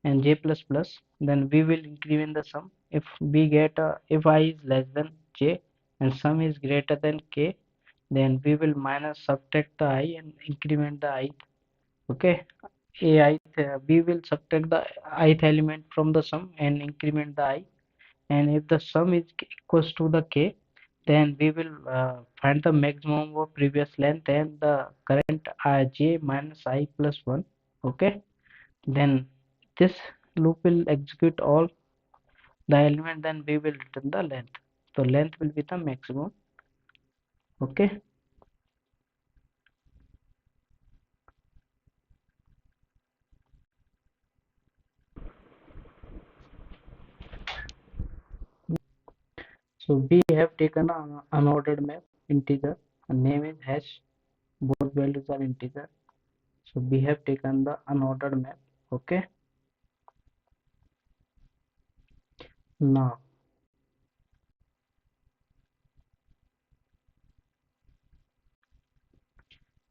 and j plus plus, then we will increment the sum. If we get if I is less than j and sum is greater than k, then we will minus subtract the I and increment the I. Okay, we will subtract the ith element from the sum and increment the I, and if the sum is equals to the k, then we will find the maximum of previous length and the current j minus I plus 1. Okay, then this loop will execute all the element, then we will return the length. So length will be the maximum. Okay, so we have taken an unordered map integer, and name is hash, both values are integer. So we have taken the unordered map. Okay, now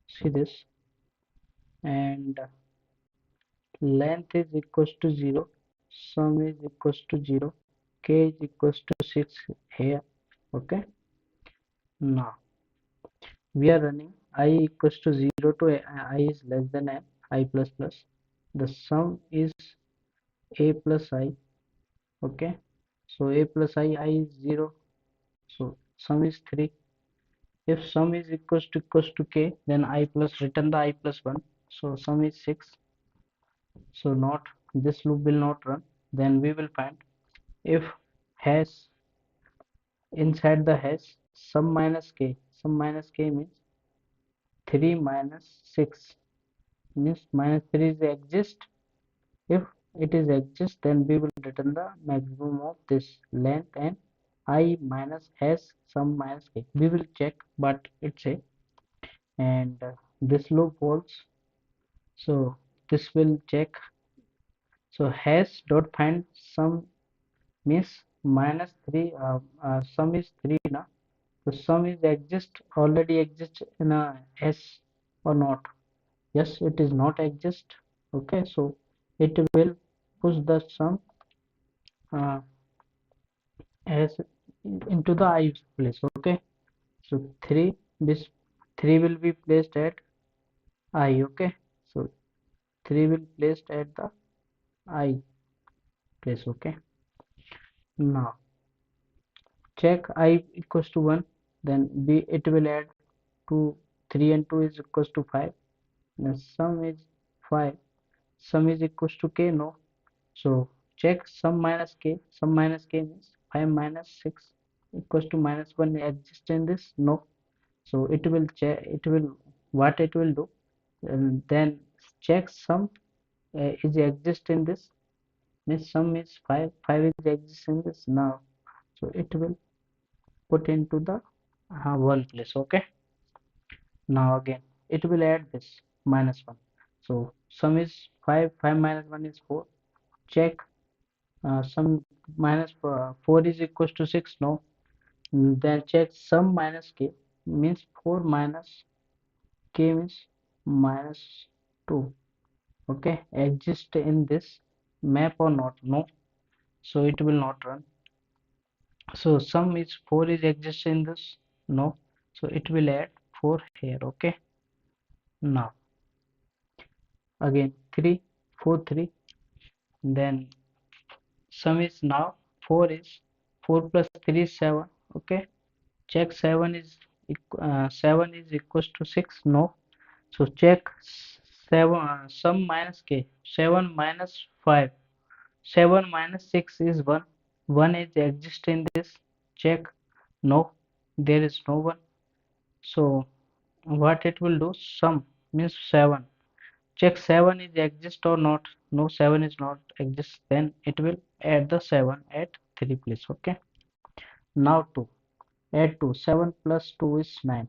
see this, and length is equals to 0, sum is equals to 0, k is equals to 6 here. Okay, now we are running I equals to 0 to I is less than n, I plus plus. The sum is a plus I. Okay, so a plus I is 0, so sum is 3. If sum is equals to k, then I plus, return the I plus 1, so sum is 6. So not, this loop will not run. Then we will find if hash, inside the hash, sum minus k means 3 minus 6, means minus 3 is exist. If it is exists, then we will return the maximum of this length and I minus has sum minus k. We will check, but it's a and this loop holds. So this will check. So hash dot find sum means minus 3. Sum is 3 now. So sum is exist already exists in a S or not? Yes, it is not exist. Okay, so it will push the sum uh, as into the I place. Okay, so 3 this 3 will be placed at I. Okay, so 3 will placed at the I place. Okay, now check I equals to 1, then b it will add 2. 3 and 2 is equals to 5. The sum is 5. Sum is equals to k. No, so check sum minus k. Sum minus k means 5 minus 6 equals to minus 1 exists in this. No, so it will check. It will what it will do, and then check sum is exist in this. Means sum is 5. 5 is exist in this now. So it will put into the one place. Okay, now again it will add this minus 1. So sum is 5. 5 minus 1 is 4. Check sum minus 4 is equals to 6. No, then check sum minus k means 4 minus k means minus 2. Okay, exist in this map or not? No, so it will not run. So sum is 4 is exist in this. No, so it will add 4 here. Okay, now again 3 4 3, then sum is now 4 is 4 plus 3 is 7. Okay, check 7 is equals to 6. No, so check 7 sum minus k. 7 minus 5. 7 minus 6 is 1. 1 is exist in this. Check. No, there is no one. So what it will do, sum means 7. Check 7 is exist or not. No, 7 is not exist. Then it will add the 7 at 3 place. Okay, now 2. Add 2. 7 plus 2 is 9.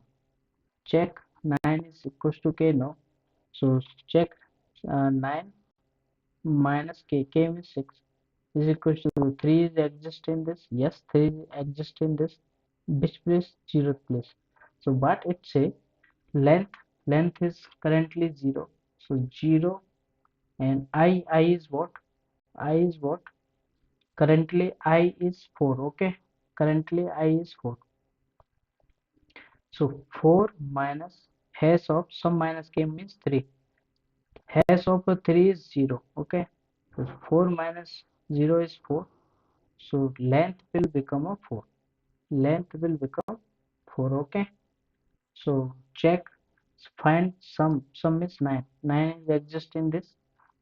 Check 9 is equals to k. No, so check 9 minus k. K means 6 is equals to 3 is exist in this. Yes, 3 is exist in this. Which place? 0th place. So but it say length is currently 0. So 0 and I is what? I is what? Currently I is 4. Okay, currently I is 4. So 4 minus hash of sum minus k means 3. Hash of 3 is 0. Okay, so 4 minus 0 is 4. So length will become a 4. Length will become 4. Okay, so check find sum is 9. 9 is exist in this.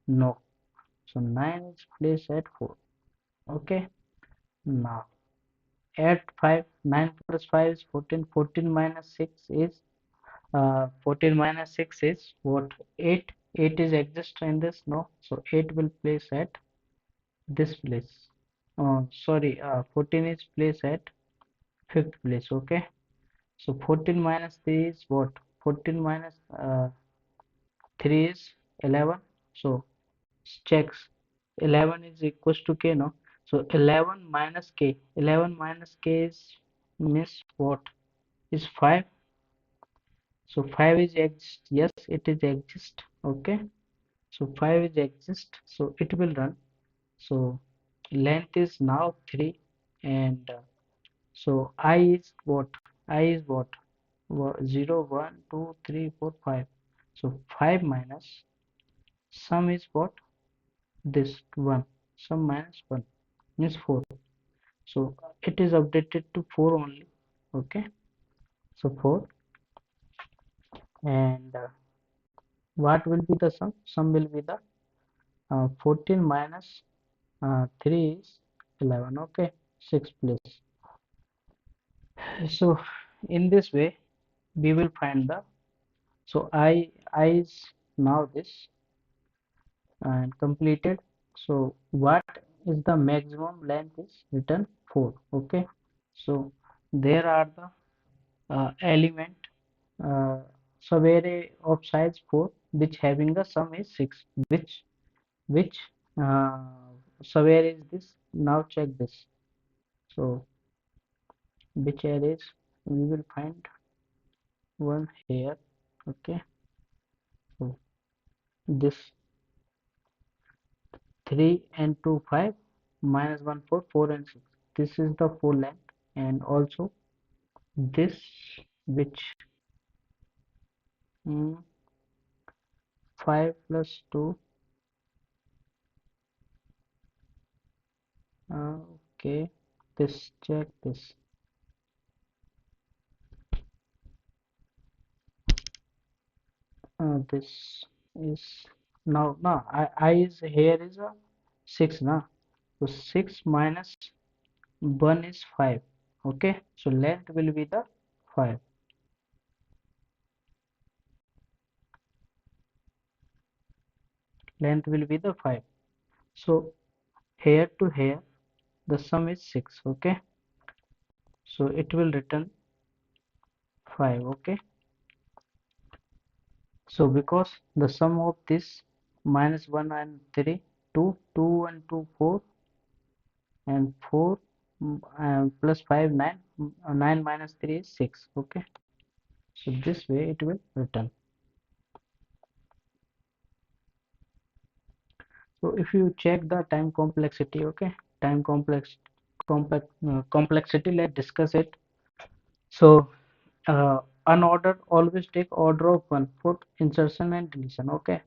No, so 9 is placed at 4. Okay, now add 5. 9 plus 5 is 14. 14 minus 6 is 14 minus 6 is what? 8. 8 is exist in this. No, so 8 will place at this place. Sorry, 14 is placed at 5th place. Okay, so 14 minus 3 is what? 14 minus 3 is 11. So checks 11 is equals to k. No, so 11 minus k. 11 minus k is means what? Is 5. So 5 is exist. Yes, it is exist. Okay, so 5 is exist. So it will run. So length is now 3 and so I is what? I is what? 0 1 2 3 4 5. So 5 minus sum is what? This 1. Sum minus 1 means 4. So it is updated to 4 only. Okay, so 4 and what will be the sum will be the 14 minus 3 is 11. Okay, 6 place. So in this way we will find the, so I is now this and completed. So what is the maximum length is written 4. Okay. So there are the element uh, subarray of size 4 which having the sum is 6. Which uh, subarray is this? Now check this. So which arrays we will find one here. Okay. So this 3 and 2 5 minus 1 4 4 and 6. This is the full length, and also this which 5 plus 2. Okay, this check this. This is now I is here is a 6 now. So 6 minus 1 is 5. Okay, so length will be the 5. Length will be the 5. So here to here the sum is 6. Okay, so it will return 5. Okay, so because the sum of this minus 1 and 3 2 2 and 2 4 and 4 plus 5 9 9 minus 3 is 6. Okay, so this way it will return. So if you check the time complexity, okay, time complexity, let's discuss it. So unordered always take order of one for insertion and deletion. Okay,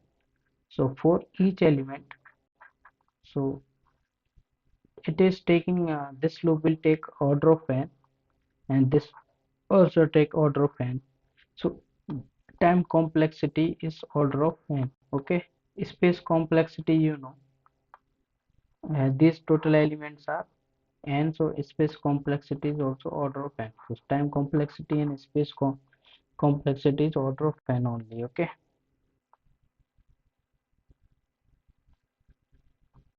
so for each element, so it is taking this loop will take order of n, and this also take order of n. So time complexity is order of n. Okay, space complexity, these total elements are n, so space complexity is also order of n. So time complexity and space complexity is order of n only. Okay,